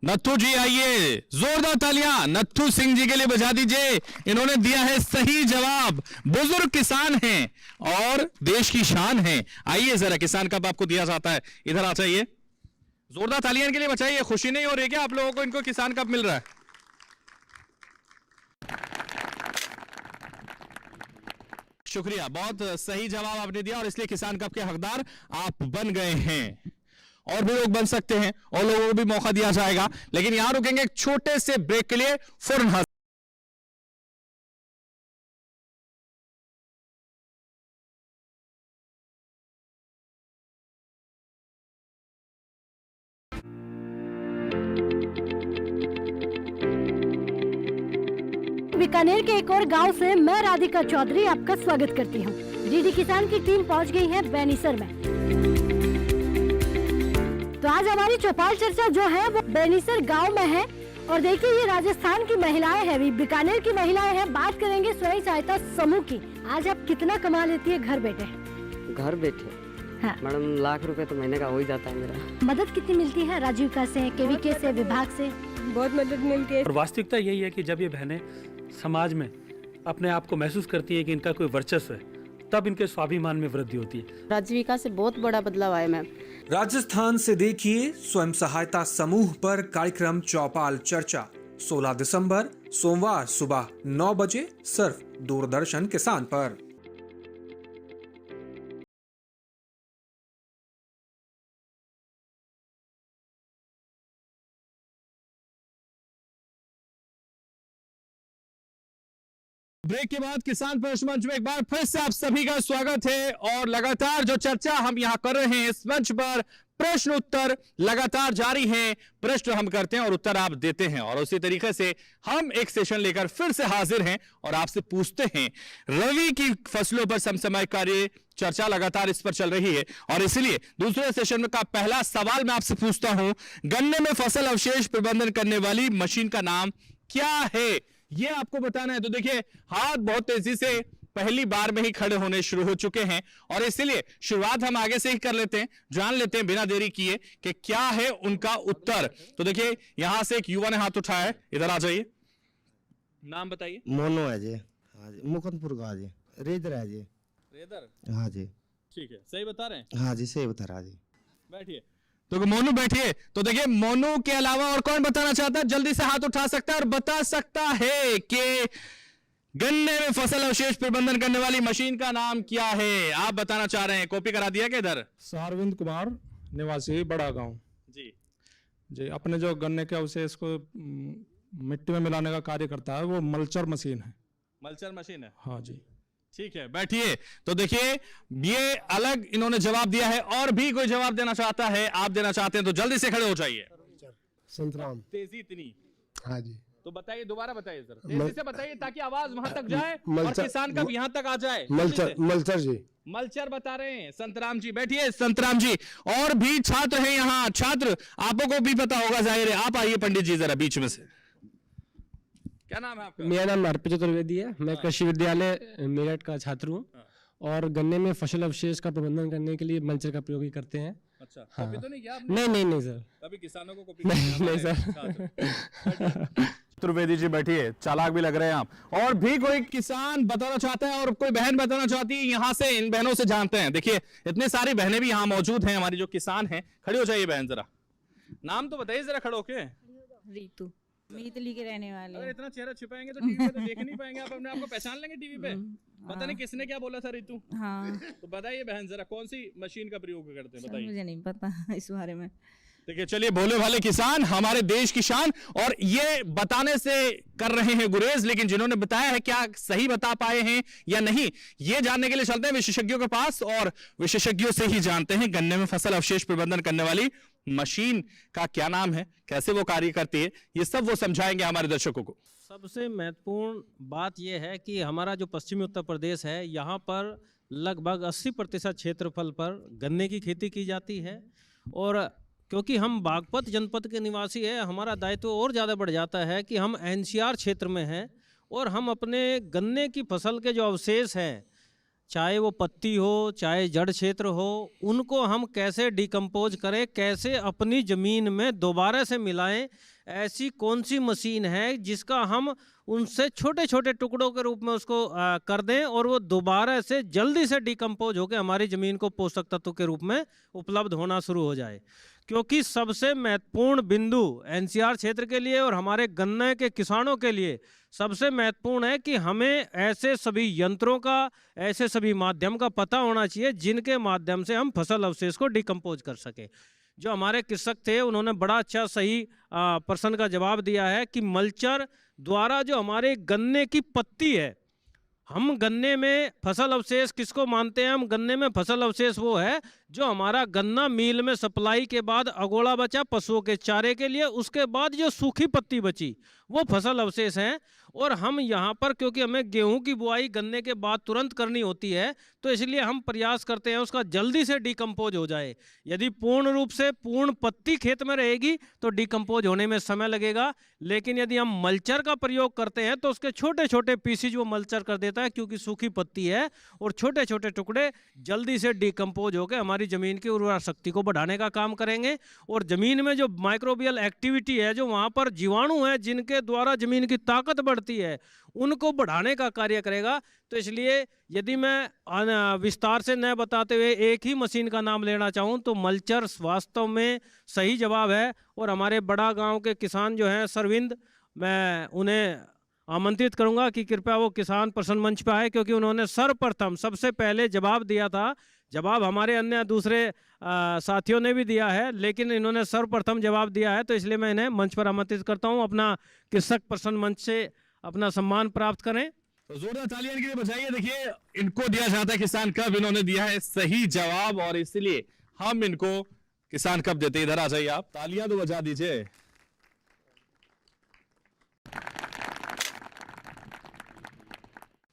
नत्थू जी आइए, जोरदार तालियां नत्थू सिंह जी के लिए बजा दीजिए। इन्होंने दिया है सही जवाब। बुजुर्ग किसान हैं और देश की शान हैं। आइए जरा, किसान कप आपको दिया जाता है, इधर आ जाइए। जोरदार तालियां इनके लिए बचाइए। खुशी नहीं हो रही क्या आप लोगों को, इनको किसान कप मिल रहा है? शुक्रिया, बहुत सही जवाब आपने दिया और इसलिए किसान कप के हकदार आप बन गए हैं। और भी लोग बन सकते हैं और लोगों को भी मौका दिया जाएगा, लेकिन यहां रुकेंगे एक छोटे से ब्रेक के लिए। फौरन बीकानेर के एक और गांव से मैं राधिका चौधरी आपका स्वागत करती हूं। डीडी किसान की टीम पहुंच गई है बेनीसर में। तो आज हमारी चौपाल चर्चा जो है वो बेनीसर गांव में है और देखिए ये राजस्थान की महिलाएं हैं, बीकानेर की महिलाएं हैं। बात करेंगे स्वयं सहायता समूह की। आज आप कितना कमा लेती है घर बैठे? घर बैठे हाँ। मैडम लाख रुपए तो महीने का हो ही जाता है मेरा। मदद कितनी मिलती है राजीविका से, केवीके से, विभाग से? बहुत मदद मिलती है। और वास्तविकता यही है कि जब ये बहनें समाज में अपने आप को महसूस करती है कि इनका कोई वर्चस्व है, तब इनके स्वाभिमान में वृद्धि होती है। राजीविका से बहुत बड़ा बदलाव आया मैम। राजस्थान से देखिए स्वयं सहायता समूह पर कार्यक्रम चौपाल चर्चा 16 दिसंबर सोमवार सुबह 9 बजे सिर्फ दूरदर्शन किसान पर। ब्रेक के बाद किसान प्रश्न मंच में एक बार फिर से आप सभी का स्वागत है और लगातार जो चर्चा हम यहाँ कर रहे हैं इस मंच पर प्रश्न उत्तर लगातार जारी हैं। प्रश्न हम करते हैं और उत्तर आप देते हैं और उसी तरीके से हम एक सेशन लेकर फिर से हाजिर हैं और आपसे पूछते हैं। रवि की फसलों पर समसामयिक कार्य चर्चा लगातार इस पर चल रही है और इसलिए दूसरे सेशन का पहला सवाल मैं आपसे पूछता हूं, गन्ने में फसल अवशेष प्रबंधन करने वाली मशीन का नाम क्या है, ये आपको बताना है। तो देखिए हाथ बहुत तेजी से पहली बार में ही खड़े होने शुरू हो चुके हैं और इसलिए शुरुआत हम आगे से ही कर लेते हैं, जान लेते हैं बिना देरी किए कि क्या है उनका उत्तर। तो देखिए यहां से एक युवा ने हाथ उठाया है, इधर आ जाइए, नाम बताइए। मोनो है जी, हाँ जी, मुकुंदपुर का जी, रेदर है जी। रेदर, हाँ जी, ठीक है, सही बता रहे हैं? हाँ जी, सही बता रहा जी। बैठिए। तो मोनू बैठिए। तो देखिए मोनू के अलावा और कौन बताना चाहता है, जल्दी से हाथ उठा सकता है और बता सकता है कि गन्ने में फसल अवशेष प्रबंधन करने वाली मशीन का नाम क्या है। आप बताना चाह रहे हैं, कॉपी करा दिया क्या इधर? सारविंद कुमार, निवासी बड़ा गांव जी। जी, अपने जो गन्ने के अवशेष को मिट्टी में मिलाने का कार्य करता है वो मल्चर मशीन है। मल्चर मशीन है, हाँ जी। ठीक है, बैठिए। तो देखिए ये अलग इन्होंने जवाब दिया है और भी कोई जवाब देना चाहता है, आप देना चाहते हैं तो जल्दी से खड़े हो जाइए। संतराम। तेजी इतनी? हाँ जी। तो बताइए, दोबारा बताइए सर, तेजी से बताइए ताकि आवाज वहां तक जाए और किसान का यहां तक आ जाए। मल्चर जी। मल्चर बता रहे हैं संतराम जी। बैठिए संतराम जी। और भी छात्र हैं यहाँ, छात्र आपको को भी पता होगा जाहिर है। आप आइए पंडित जी जरा बीच में से। क्या नाम है आपका? मेरा नाम अर्पित चतुर्वेदी है, मैं कृषि विद्यालय मेरठ का छात्र हूँ और गन्ने में फसल अवशेष का प्रबंधन करने के लिए मल्चर का प्रयोग ही करते हैं। अच्छा, हाँ। कॉपी तो नहीं किया आपने? नहीं सर, कभी किसानों को कॉपी नहीं सर। चतुर्वेदी जी बैठिए, चालाक भी लग रहे हैं आप। और भी कोई किसान बताना चाहता है और कोई बहन बताना चाहती है, यहाँ से इन बहनों से जानते हैं। देखिए इतनी सारी बहनें भी यहाँ मौजूद हैं, हमारी जो किसान हैं। खड़ी हो जाइए बहन जरा, नाम तो बताइए जरा खड़े होके। रीतू, मीतली के रहने वाले। अगर इतना चेहरा छिपाएंगे तो टीवी पे तो देख नहीं पाएंगे, आप अपने आप को पहचान लेंगे टीवी पे? पता नहीं किसने क्या बोला था रीतू। हाँ। तो बताइए बहन जरा कौन सी मशीन का प्रयोग करते हैं, बताइए। मुझे नहीं पता इस बारे में। देखिए चलिए, भोले भाले किसान हमारे देश की शान, और ये बताने से कर रहे हैं गुरेज, लेकिन जिन्होंने बताया है क्या सही बता पाए हैं या नहीं, ये जानने के लिए चलते हैं विशेषज्ञों के पास और विशेषज्ञों से ही जानते हैं गन्ने में फसल अवशेष प्रबंधन करने वाली मशीन का क्या नाम है, कैसे वो कार्य करती है, ये सब वो समझाएंगे हमारे दर्शकों को। सबसे महत्वपूर्ण बात यह है कि हमारा जो पश्चिमी उत्तर प्रदेश है, यहाँ पर लगभग 80% क्षेत्रफल पर गन्ने की खेती की जाती है और क्योंकि हम बागपत जनपद के निवासी हैं, हमारा दायित्व और ज़्यादा बढ़ जाता है कि हम एनसीआर क्षेत्र में हैं और हम अपने गन्ने की फसल के जो अवशेष हैं, चाहे वो पत्ती हो चाहे जड़ क्षेत्र हो, उनको हम कैसे डिकम्पोज करें, कैसे अपनी ज़मीन में दोबारा से मिलाएं। ऐसी कौन सी मशीन है जिसका हम उनसे छोटे छोटे टुकड़ों के रूप में उसको कर दें और वो दोबारा से जल्दी से डिकम्पोज होकर हमारी ज़मीन को पोषक तत्व के रूप में उपलब्ध होना शुरू हो जाए। क्योंकि सबसे महत्वपूर्ण बिंदु एनसीआर क्षेत्र के लिए और हमारे गन्ने के किसानों के लिए सबसे महत्वपूर्ण है कि हमें ऐसे सभी यंत्रों का, ऐसे सभी माध्यम का पता होना चाहिए जिनके माध्यम से हम फसल अवशेष को डिकम्पोज कर सके। जो हमारे कृषक थे उन्होंने बड़ा अच्छा सही प्रश्न का जवाब दिया है कि मल्चर द्वारा जो हमारे गन्ने की पत्ती है, हम गन्ने में फसल अवशेष किसको मानते हैं? हम गन्ने में फसल अवशेष वो है जो हमारा गन्ना मिल में सप्लाई के बाद अगोड़ा बचा पशुओं के चारे के लिए, उसके बाद जो सूखी पत्ती बची वो फसल अवशेष हैं। और हम यहाँ पर क्योंकि हमें गेहूं की बुआई गन्ने के बाद तुरंत करनी होती है, तो इसलिए हम प्रयास करते हैं उसका जल्दी से डिकम्पोज हो जाए। यदि पूर्ण रूप से पूर्ण पत्ती खेत में रहेगी तो डिकम्पोज होने में समय लगेगा, लेकिन यदि हम मल्चर का प्रयोग करते हैं तो उसके छोटे छोटे पीसीज वो मल्चर कर देता है, क्योंकि सूखी पत्ती है और छोटे छोटे टुकड़े जल्दी से डिकम्पोज होकर हमारी ज़मीन की उर्वरा शक्ति को बढ़ाने का काम करेंगे। और ज़मीन में जो माइक्रोबियल एक्टिविटी है, जो वहाँ पर जीवाणु हैं जिनके द्वारा ज़मीन की ताकत बढ़ती है, उनको बढ़ाने का कार्य करेगा। तो इसलिए यदि मैं विस्तार से न बताते हुए एक ही मशीन का नाम लेना चाहूँ तो मल्चर वास्तव में सही जवाब है। और हमारे बड़ा गांव के किसान जो हैं सरविंद, मैं उन्हें आमंत्रित करूंगा कि कृपया वो किसान प्रश्न मंच पर आए, क्योंकि उन्होंने सर्वप्रथम सबसे पहले जवाब दिया था। जवाब हमारे अन्य दूसरे साथियों ने भी दिया है, लेकिन इन्होंने सर्वप्रथम जवाब दिया है, तो इसलिए मैं इन्हें मंच पर आमंत्रित करता हूं। अपना कृषक प्रश्न मंच से अपना सम्मान प्राप्त करें। तो जोरदार तालियां इनके लिए बजाइए। देखिए, इनको दिया जाता है किसान कप, इन्होंने दिया है सही जवाब और इसलिए हम इनको किसान कप देते हैं। इधर आ जाइए आप, तालियां तो बजा दीजिए।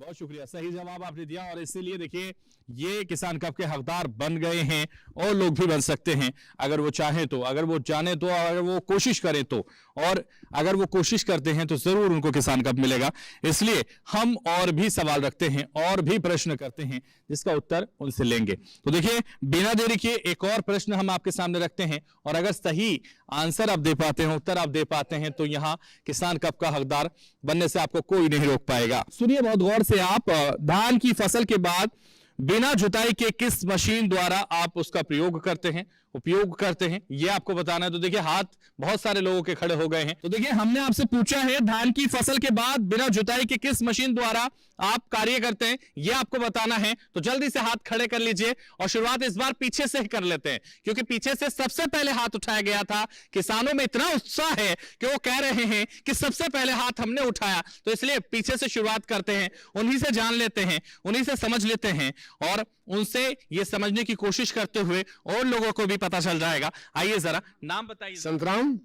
बहुत शुक्रिया, सही जवाब आपने दिया और इसीलिए देखिए ये किसान कप के हकदार बन गए हैं। और लोग भी बन सकते हैं अगर वो चाहें तो, अगर वो जाने तो, अगर वो कोशिश करें तो। और अगर वो कोशिश करते हैं तो जरूर उनको किसान कप मिलेगा। इसलिए हम और भी सवाल रखते हैं और भी प्रश्न करते हैं जिसका उत्तर उनसे लेंगे। तो देखिए, बिना देरी के एक और प्रश्न हम आपके सामने रखते हैं और अगर सही आंसर आप दे पाते हैं, उत्तर आप दे पाते हैं, तो यहां किसान कप का हकदार बनने से आपको कोई नहीं रोक पाएगा। सुनिए बहुत गौर से आप, धान की फसल के बाद बिना जुताई के किस मशीन द्वारा आप उसका उपयोग करते हैं, ये आपको बताना है। तो देखिए, हाथ बहुत सारे लोगों के खड़े हो गए हैं। तो देखिए, हमने आपसे पूछा है धान की फसल के बाद बिना जुताई के किस मशीन द्वारा आप कार्य करते हैं, ये आपको बताना है। तो जल्दी से हाथ खड़े कर लीजिए और शुरुआत इस बार पीछे से ही कर लेते हैं, क्योंकि पीछे से सबसे पहले हाथ उठाया गया था। किसानों में इतना उत्साह है कि वो कह रहे हैं कि सबसे पहले हाथ हमने उठाया, तो इसलिए पीछे से शुरुआत करते हैं, उन्हीं से जान लेते हैं, उन्हीं से समझ लेते हैं और उनसे ये समझने की कोशिश करते हुए और लोगों को भी पता चल जाएगा। आइए जरा नाम बताइए। संतराम,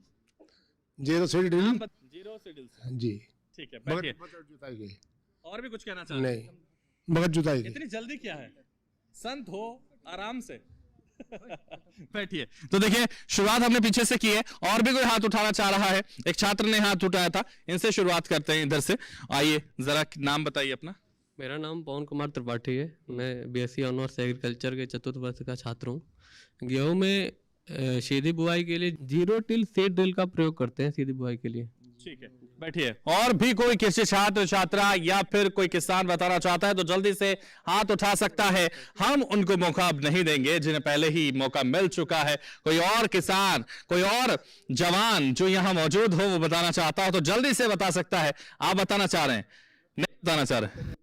जीरो सीडल जी। ठीक है, बैठिए। और भी कुछ कहना चाहते हैं? नहीं, बगैर जुताई के। इतनी जल्दी क्या है, संत हो, आराम से बैठिए। तो देखिए, शुरुआत हमने पीछे से की है। और भी कोई हाथ उठाना चाह रहा है? एक छात्र ने हाथ उठाया था, इनसे शुरुआत करते हैं इधर से। आइए जरा नाम बताइए अपना। मेरा नाम पवन कुमार त्रिपाठी है। मैं बीएससी ऑनर्स एग्रीकल्चर के चतुर्थ वर्ष का छात्र हूँ। गेहूँ में सीधी बुआई के लिए जीरो टिल सीड ड्रिल का प्रयोग करते हैं सीधी बुआई के लिए। ठीक है, बैठिए। और भी कोई कृषि छात्र छात्रा या फिर कोई किसान बताना चाहता है तो जल्दी से हाथ उठा सकता है। हम उनको मौका अब नहीं देंगे जिन्हें पहले ही मौका मिल चुका है। कोई और किसान, कोई और जवान जो यहाँ मौजूद हो वो बताना चाहता हो तो जल्दी से बता सकता है। आप बताना चाह रहे हैं? नहीं बताना चाह रहे,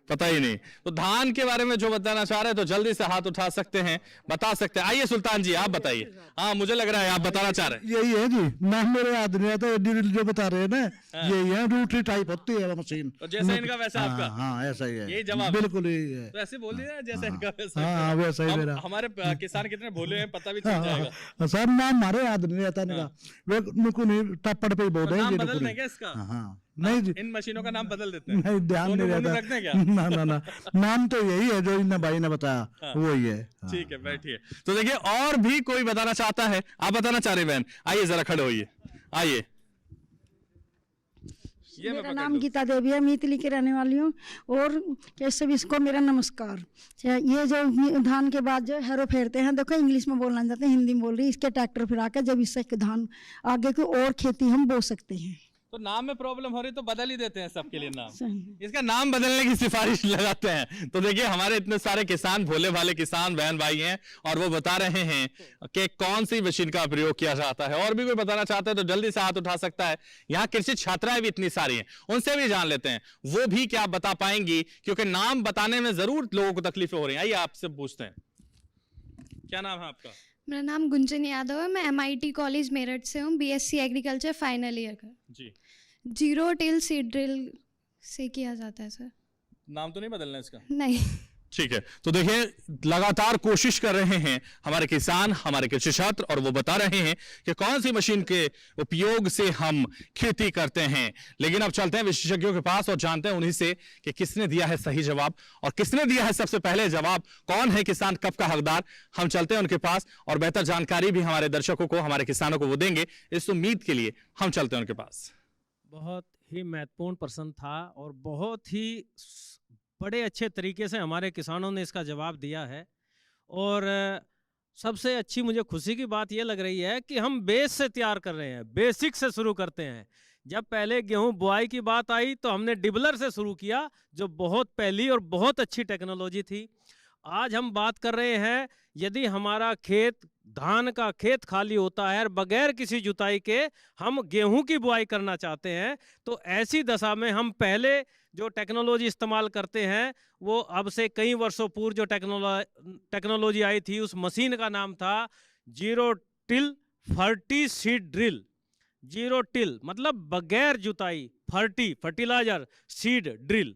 पता ही नहीं। तो धान के बारे में जो बताना चाह रहे हैं तो जल्दी से हाथ उठा सकते हैं, बता सकते हैं। आइए सुल्तान जी, आप बताइए। हाँ, मुझे लग रहा है आप बताना चाह रहे हैं। यही है जी, नाम मेरे याद नहीं आता, जो बता रहे हैं ना, यही है। रोटरी टाइप होती है वो मशीन। तो जैसा इनका वैसा आपका? हाँ, ऐसा ही है। यही जवाब? बिल्कुल यही है। तो ऐसे बोल दिया जैसा इनका वैसा। हाँ, वैसा ही मेरा। हमारे किसान कितने भोले हैं पता भी चल जाएगा। सर नाम हमारे याद नहीं आता इनका, वे नहीं टप्पड़ पे बोल रहे हैं। नाम बदल देंगे इसका? हाँ, नहीं जी, इन मशीनों का नाम बदल देते हैं। नहीं, ध्यान नहीं रहता। क्या? ना, नाम तो यही है जो इन भाई ने बताया, वो ही है। ठीक है, बैठिए। तो देखिए, और भी कोई बताना चाहता है? आप बताना चाह रहे बहन? आइए जरा खड़े होइए, आइए। मेरा नाम गीता देवी है, मीतली की रहने वाली हूँ। और कैसे भी इसको मेरा नमस्कार। ये जो धान के बाद जो हैरो फेरते हैं, देखो इंग्लिश में बोलना चाहते हैं, हिंदी में बोल रही, इसके ट्रैक्टर फिरा के जब इससे धान आगे की और खेती हम बो सकते हैं। तो नाम में प्रॉब्लम हो रही तो बदल ही देते हैं सबके लिए नाम, इसका नाम बदलने की सिफारिश लगाते हैं। तो देखिए, हमारे इतने सारे किसान, भोले भाले किसान बहन भाई हैं और वो बता रहे हैं कि कौन सी मशीन का प्रयोग किया जाता है। और भी कोई बताना चाहता है तो जल्दी से हाथ उठा सकता है। यहाँ कृषि छात्राएं भी इतनी सारी हैं, उनसे भी जान लेते हैं वो भी क्या बता पाएंगी, क्योंकि नाम बताने में जरूर लोगों को तकलीफें हो रही हैं। आइए आपसे पूछते हैं, क्या नाम है आपका? मेरा नाम गुंजन यादव है। मैं MIT कॉलेज मेरठ से हूँ, BSc एग्रीकल्चर फाइनल ईयर का जी। जीरो टिल सीड ड्रिल से किया जाता है सर। नाम तो नहीं बदलना इसका? नहीं। ठीक है, तो देखिए लगातार कोशिश कर रहे हैं हमारे किसान, हमारे कृषि छात्र, और वो बता रहे हैं कि कौन सी मशीन के उपयोग से हम खेती करते हैं। लेकिन अब चलते हैं विशेषज्ञों के पास और जानते हैं उन्हीं से कि किसने दिया है सही जवाब और किसने दिया है सबसे पहले जवाब, कौन है किसान कब का हकदार। हम चलते हैं उनके पास और बेहतर जानकारी भी हमारे दर्शकों को, हमारे किसानों को वो देंगे, इस उम्मीद के लिए हम चलते हैं उनके पास। बहुत ही महत्वपूर्ण प्रश्न था और बहुत ही बड़े अच्छे तरीके से हमारे किसानों ने इसका जवाब दिया है। और सबसे अच्छी मुझे खुशी की बात यह लग रही है कि हम बेस से तैयार कर रहे हैं, बेसिक से शुरू करते हैं। जब पहले गेहूं बुआई की बात आई तो हमने डिबलर से शुरू किया, जो बहुत पहली और बहुत अच्छी टेक्नोलॉजी थी। आज हम बात कर रहे हैं, यदि हमारा खेत, धान का खेत खाली होता है और बगैर किसी जुताई के हम गेहूं की बुआई करना चाहते हैं, तो ऐसी दशा में हम पहले जो टेक्नोलॉजी इस्तेमाल करते हैं, वो अब से कई वर्षों पूर्व जो टेक्नोलॉजी आई थी, उस मशीन का नाम था zero till forty seed drill. Zero till मतलब बगैर जुताई, फर्टिलाइजर, सीड, ड्रिल,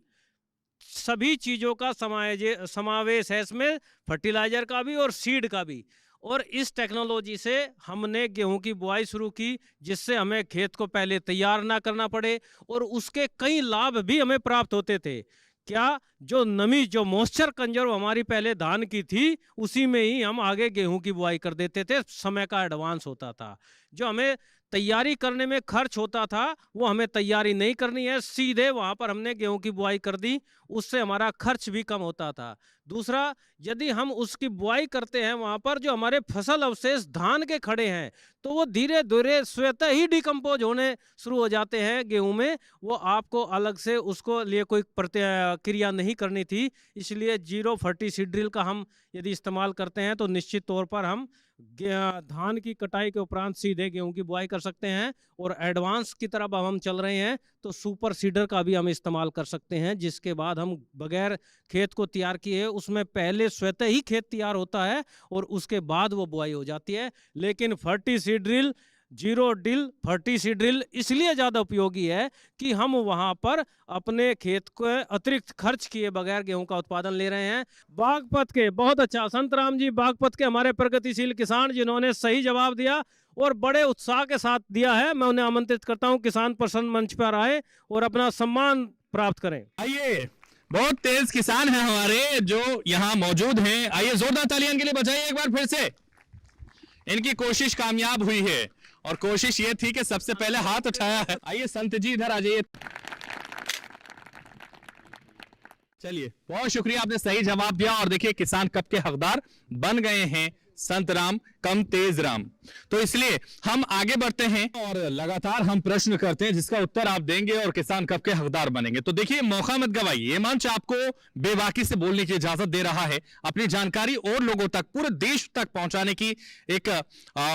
सभी चीज़ों का समावेश है इसमें, फर्टिलाइजर का भी और सीड का भी। और इस टेक्नोलॉजी से हमने गेहूं की बुआई शुरू की, जिससे हमें खेत को पहले तैयार ना करना पड़े और उसके कई लाभ भी हमें प्राप्त होते थे। क्या, जो नमी, जो मॉइस्चर कंजर्व हमारी पहले धान की थी, उसी में ही हम आगे गेहूं की बुआई कर देते थे, समय का एडवांस होता था। जो हमें तैयारी करने में खर्च होता था, वो हमें तैयारी नहीं करनी है, सीधे वहाँ पर हमने गेहूं की बुआई कर दी, उससे हमारा खर्च भी कम होता था। दूसरा, यदि हम उसकी बुआई करते हैं, वहाँ पर जो हमारे फसल अवशेष धान के खड़े हैं, तो वो धीरे धीरे स्वतः ही डिकम्पोज होने शुरू हो जाते हैं गेहूं में। वो आपको अलग से उसको लिए कोई क्रिया नहीं करनी थी। इसलिए जीरो फर्टी सीड ड्रिल का हम यदि इस्तेमाल करते हैं तो निश्चित तौर पर हम धान की कटाई के उपरांत सीधे गेहूं की बुआई कर सकते हैं। और एडवांस की तरफ अब हम चल रहे हैं तो सुपर सीडर का भी हम इस्तेमाल कर सकते हैं, जिसके बाद हम बगैर खेत को तैयार किए, उसमें पहले स्वतः ही खेत तैयार होता है और उसके बाद वो बुआई हो जाती है। लेकिन forty seed drill, zero drill, forty seed drill इसलिए ज़्यादा उपयोगी है कि हम वहाँ पर अपने खेत को अतिरिक्त खर्च किए बगैर गेहूं का उत्पादन ले रहे हैं। बागपत के, बहुत अच्छा, संतराम जी बागपत के हमारे प्रगतिशील किसान, जिन्होंने सही जवाब दिया और बड़े उत्साह के साथ दिया है, मैं उन्हें आमंत्रित करता हूं किसान प्रसन्न मंच पर आए और अपना सम्मान प्राप्त करें। आइए, बहुत तेज किसान हैं हमारे जो यहाँ मौजूद हैं। आइए, जोरदार तालियां के लिए बजाइए एक बार फिर से। इनकी कोशिश कामयाब हुई है और कोशिश ये थी कि सबसे पहले हाथ उठाया है। आइए संत जी इधर आ जाइए। चलिए, बहुत शुक्रिया, आपने सही जवाब दिया। और देखिए, किसान कब के हकदार बन गए हैं, संत राम कम तेज राम। तो इसलिए हम आगे बढ़ते हैं और लगातार हम प्रश्न करते हैं जिसका उत्तर आप देंगे और किसान कब के हकदार बनेंगे। तो देखिए, मौका मत गवाइए, ये मंच आपको बेबाकी से बोलने की इजाजत दे रहा है, अपनी जानकारी और लोगों तक, पूरे देश तक पहुंचाने की एक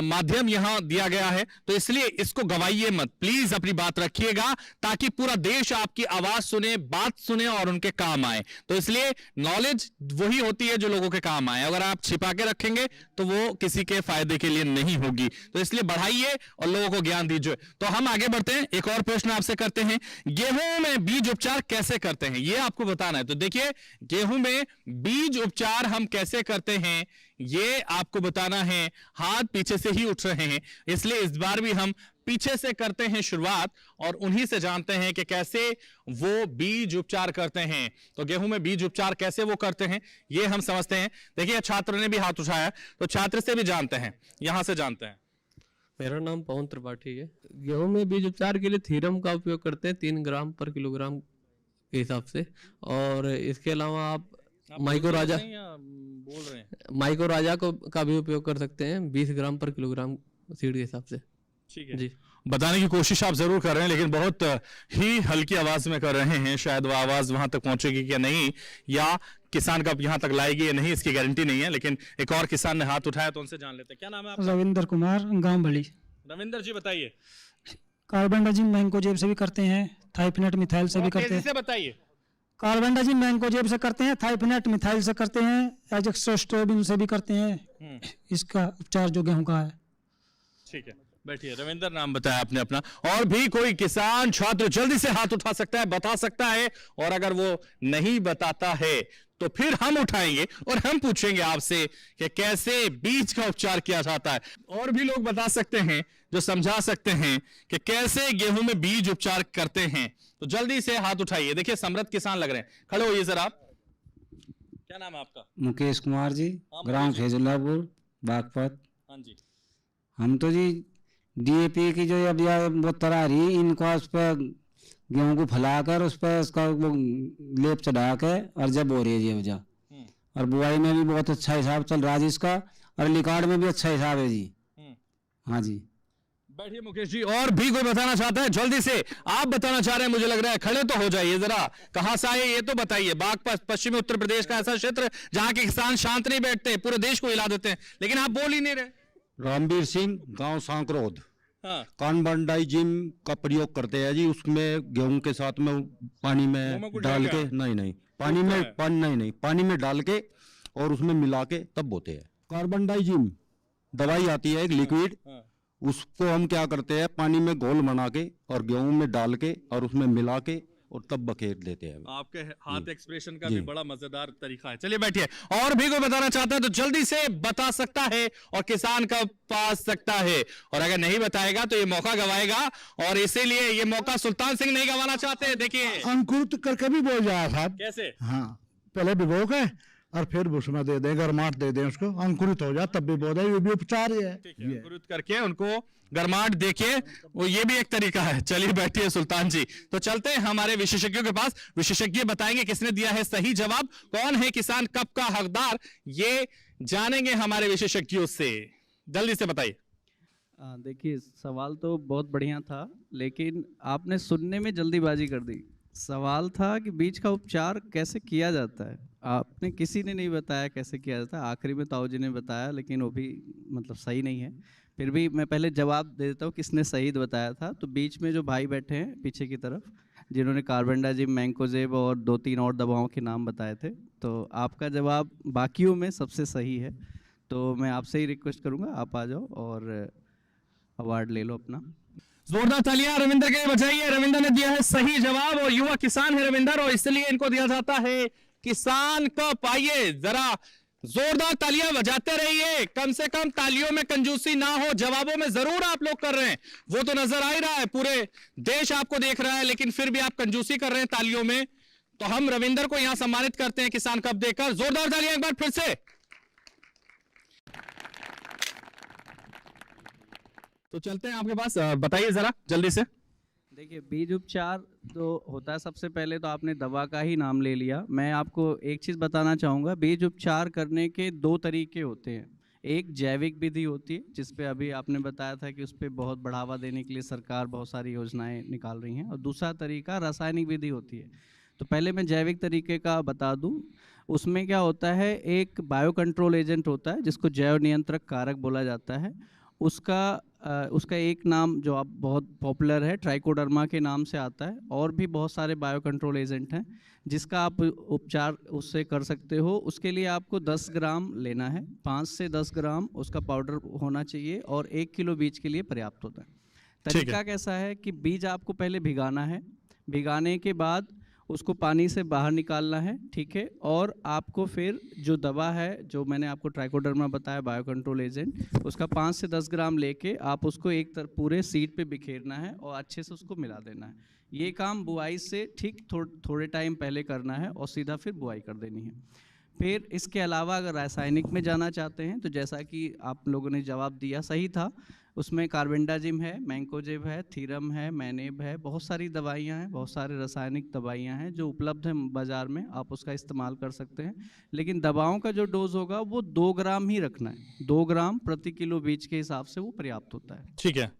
माध्यम यहां दिया गया है। तो इसलिए इसको गवाइए मत, प्लीज अपनी बात रखिएगा ताकि पूरा देश आपकी आवाज सुने, बात सुने और उनके काम आए। तो इसलिए नॉलेज वही होती है जो लोगों के काम आए, अगर आप छिपा के रखेंगे तो वो किसी के फायदे के लिए नहीं होगी। तो इसलिए बढ़ाइए और लोगों को ज्ञान दीजिए। तो हम आगे बढ़ते हैं, एक और प्रश्न आपसे करते हैं, गेहूं में बीज उपचार कैसे करते हैं, ये आपको बताना है। तो देखिए, गेहूं में बीज उपचार हम कैसे करते हैं ये आपको बताना है। हाथ पीछे से ही उठ रहे हैं, इसलिए इस बार भी हम पीछे से करते हैं शुरुआत और उन्हीं से जानते हैं कि कैसे वो बीज उपचार करते हैं। तो गेहूं में बीज उपचार कैसे वो करते हैं ये हम समझते हैं। देखिए, छात्र ने भी हाथ उठाया, तो छात्र से भी जानते हैं, यहां से जानते हैं। मेरा नाम पवन त्रिपाठी है। गेहूं में बीज उपचार के लिए थीरम का उपयोग करते हैं 3 ग्राम पर किलोग्राम के हिसाब से। और इसके अलावा आप माइको राजा बोल रहे हैं, माइको राजा का भी उपयोग कर सकते हैं 20 ग्राम पर किलोग्राम सीड के हिसाब से। ठीक है जी, बताने की कोशिश आप जरूर कर रहे हैं, लेकिन बहुत ही हल्की आवाज में कर रहे हैं। शायद वो आवाज वहां तक पहुंचेगी क्या नहीं, या किसान कब यहां तक लाएगी या नहीं, इसकी गारंटी नहीं है। लेकिन एक और किसान ने हाथ उठाया, तो उनसे जान लेते हैं। क्या नाम है आपका? रविंद्र कुमार, गांव भली। रविंद्र जी बताइए। कार्बेंडाजिम मैंकोजेब से भी करते हैं, थाइफिनेट मिथाइल से भी करते हैं। बताइए। कार्बेंडाजिम मैंकोजेब से करते हैं, थाइफिनेट मिथाइल से करते हैं, एजेक्सोस्ट्रोबिन से भी करते हैं। इसका उपचार जो गेहूं का है। ठीक है, बैठिए। रविंद्र नाम बताया आपने अपना। और भी कोई किसान छात्र जल्दी से हाथ उठा सकता है, बता सकता है, और अगर वो नहीं बताता है तो फिर हम उठाएंगे और हम पूछेंगे आपसे कि कैसे बीज का उपचार किया जाता है। और भी लोग बता सकते हैं जो समझा सकते हैं कि कैसे गेहूं में बीज उपचार करते हैं, तो जल्दी से हाथ उठाइए। देखिए समृद्ध किसान लग रहे हैं, खड़े होइए जरा। क्या नाम है आपका? मुकेश कुमार जी, ग्राम फैजुल्लापुर, बागपत। हाँ जी। हम तो जी डीएपी की जो अब वो तरह रही, इनको उस पर गेहूं को फैलाकर उस पर उसका वो लेप चढ़ा के और जब हो रही है जी वजह, और बुआई में भी बहुत अच्छा हिसाब चल रहा है जी इसका, और लिकार्ड में भी अच्छा हिसाब है जी। हाँ जी। बैठिए मुकेश जी। और भी कोई बताना चाहता है? जल्दी से आप बताना चाह रहे हैं, मुझे लग रहा है, खड़े तो हो जाइए जरा। कहां से आए ये तो बताइए। बागपत पश्चिमी उत्तर प्रदेश का ऐसा क्षेत्र जहां के किसान शांत नहीं बैठते, पूरे देश को हिला देते हैं, लेकिन आप बोल ही नहीं रहे। रामवीर सिंह, गांव सांकरोद। हाँ। कार्बन डाइजिम का प्रयोग करते हैं जी, उसमें गेहूं के साथ में पानी में डाल के, नहीं पानी में डाल के और उसमें मिला के तब बोते हैं। कार्बन डाइजिम दवाई आती है एक लिक्विड, उसको हम क्या करते हैं पानी में घोल बना के और गेहूं में डाल के और उसमें मिला के और तब बखेर देते हैं। आपके हाथ एक्सप्रेशन का भी बड़ा मजेदार तरीका है। चलिए बैठिए। और भी कोई बताना चाहता है तो जल्दी से बता सकता है और किसान का पा सकता है, और अगर नहीं बताएगा तो ये मौका गवाएगा, और इसीलिए ये मौका सुल्तान सिंह नहीं गंवाना चाहते। देखिए अंकुरित करके भी बोल जाए साहब। कैसे? हाँ, पहले भिगो के और फिर उसमें दे दें, गरमाट दे दें उसको, अंकुरित हो जाए तब भी बो दें, ये भी उपचार ही है। अंकुरित करके उनको गरमाट देके, वो ये भी एक तरीका है। चलिए बैठिए सुल्तान जी। तो चलते हैं हमारे विशेषज्ञों के पास, विशेषज्ञ बताएंगे किसने दिया है सही जवाब, कौन है किसान कब का हकदार, ये जानेंगे हमारे विशेषज्ञों से। जल्दी से बताइए। देखिए सवाल तो बहुत बढ़िया था, लेकिन आपने सुनने में जल्दीबाजी कर दी। सवाल था कि बीज का उपचार कैसे किया जाता है, आपने किसी ने नहीं बताया कैसे किया जाता है। आखिरी में ताऊ जी ने बताया, लेकिन वो भी मतलब सही नहीं है। फिर भी मैं पहले जवाब दे देता हूँ किसने सही बताया था। तो बीच में जो भाई बैठे हैं पीछे की तरफ, जिन्होंने कार्बेंडाजिम, मैंकोजेब और 2-3 और दवाओं के नाम बताए थे, तो आपका जवाब बाकियों में सबसे सही है। तो मैं आपसे ही रिक्वेस्ट करूँगा, आप आ जाओ और अवार्ड ले लो अपना। जोरदार तालियां रविंद्र के लिए बजाइए। रविंद्र ने दिया है सही जवाब, और युवा किसान है रविंद्र, और इसलिए इनको दिया जाता है किसान कप। आइए जरा जोरदार तालियां बजाते रहिए, कम से कम तालियों में कंजूसी ना हो, जवाबों में जरूर आप लोग कर रहे हैं, वो तो नजर आ ही रहा है, पूरे देश आपको देख रहा है, लेकिन फिर भी आप कंजूसी कर रहे हैं तालियों में। तो हम रविंद्र को यहां सम्मानित करते हैं किसान कप देकर। जोरदार तालियां एक बार फिर से। तो चलते हैं आपके पास, बताइए जरा जल्दी से। देखिए बीज उपचार तो होता है, सबसे पहले तो आपने दवा का ही नाम ले लिया। मैं आपको एक चीज़ बताना चाहूँगा, बीज उपचार करने के 2 तरीके होते हैं। एक जैविक विधि होती है, जिस पे अभी आपने बताया था कि उस पर बहुत बढ़ावा देने के लिए सरकार बहुत सारी योजनाएं निकाल रही हैं, और दूसरा तरीका रासायनिक विधि होती है। तो पहले मैं जैविक तरीके का बता दूं। उसमें क्या होता है, एक बायो कंट्रोल एजेंट होता है जिसको जैव नियंत्रक कारक बोला जाता है। उसका एक नाम जो आप बहुत पॉपुलर है, ट्राइकोडर्मा के नाम से आता है। और भी बहुत सारे बायो कंट्रोल एजेंट हैं जिसका आप उपचार उससे कर सकते हो। उसके लिए आपको 10 ग्राम लेना है, 5 से 10 ग्राम उसका पाउडर होना चाहिए, और 1 किलो बीज के लिए पर्याप्त होता है। तरीका कैसा है कि बीज आपको पहले भिगाना है, भिगाने के बाद उसको पानी से बाहर निकालना है, ठीक है। और आपको फिर जो दवा है, जो मैंने आपको ट्राइकोडर्मा बताया बायो कंट्रोल एजेंट, उसका 5 से 10 ग्राम लेके आप उसको एक पूरे सीड पे बिखेरना है और अच्छे से उसको मिला देना है। ये काम बुआई से ठीक थोड़े टाइम पहले करना है और सीधा फिर बुआई कर देनी है। फिर इसके अलावा अगर रासायनिक में जाना चाहते हैं, तो जैसा कि आप लोगों ने जवाब दिया सही था, उसमें कार्बेंडाजिम है, मैंकोजेब है, थीरम है, मैनेब है, बहुत सारी दवाइयाँ हैं, बहुत सारे रासायनिक दवाइयाँ हैं जो उपलब्ध हैं बाज़ार में, आप उसका इस्तेमाल कर सकते हैं। लेकिन दवाओं का जो डोज होगा वो 2 ग्राम ही रखना है, 2 ग्राम प्रति किलो बीज के हिसाब से वो पर्याप्त होता है। ठीक है,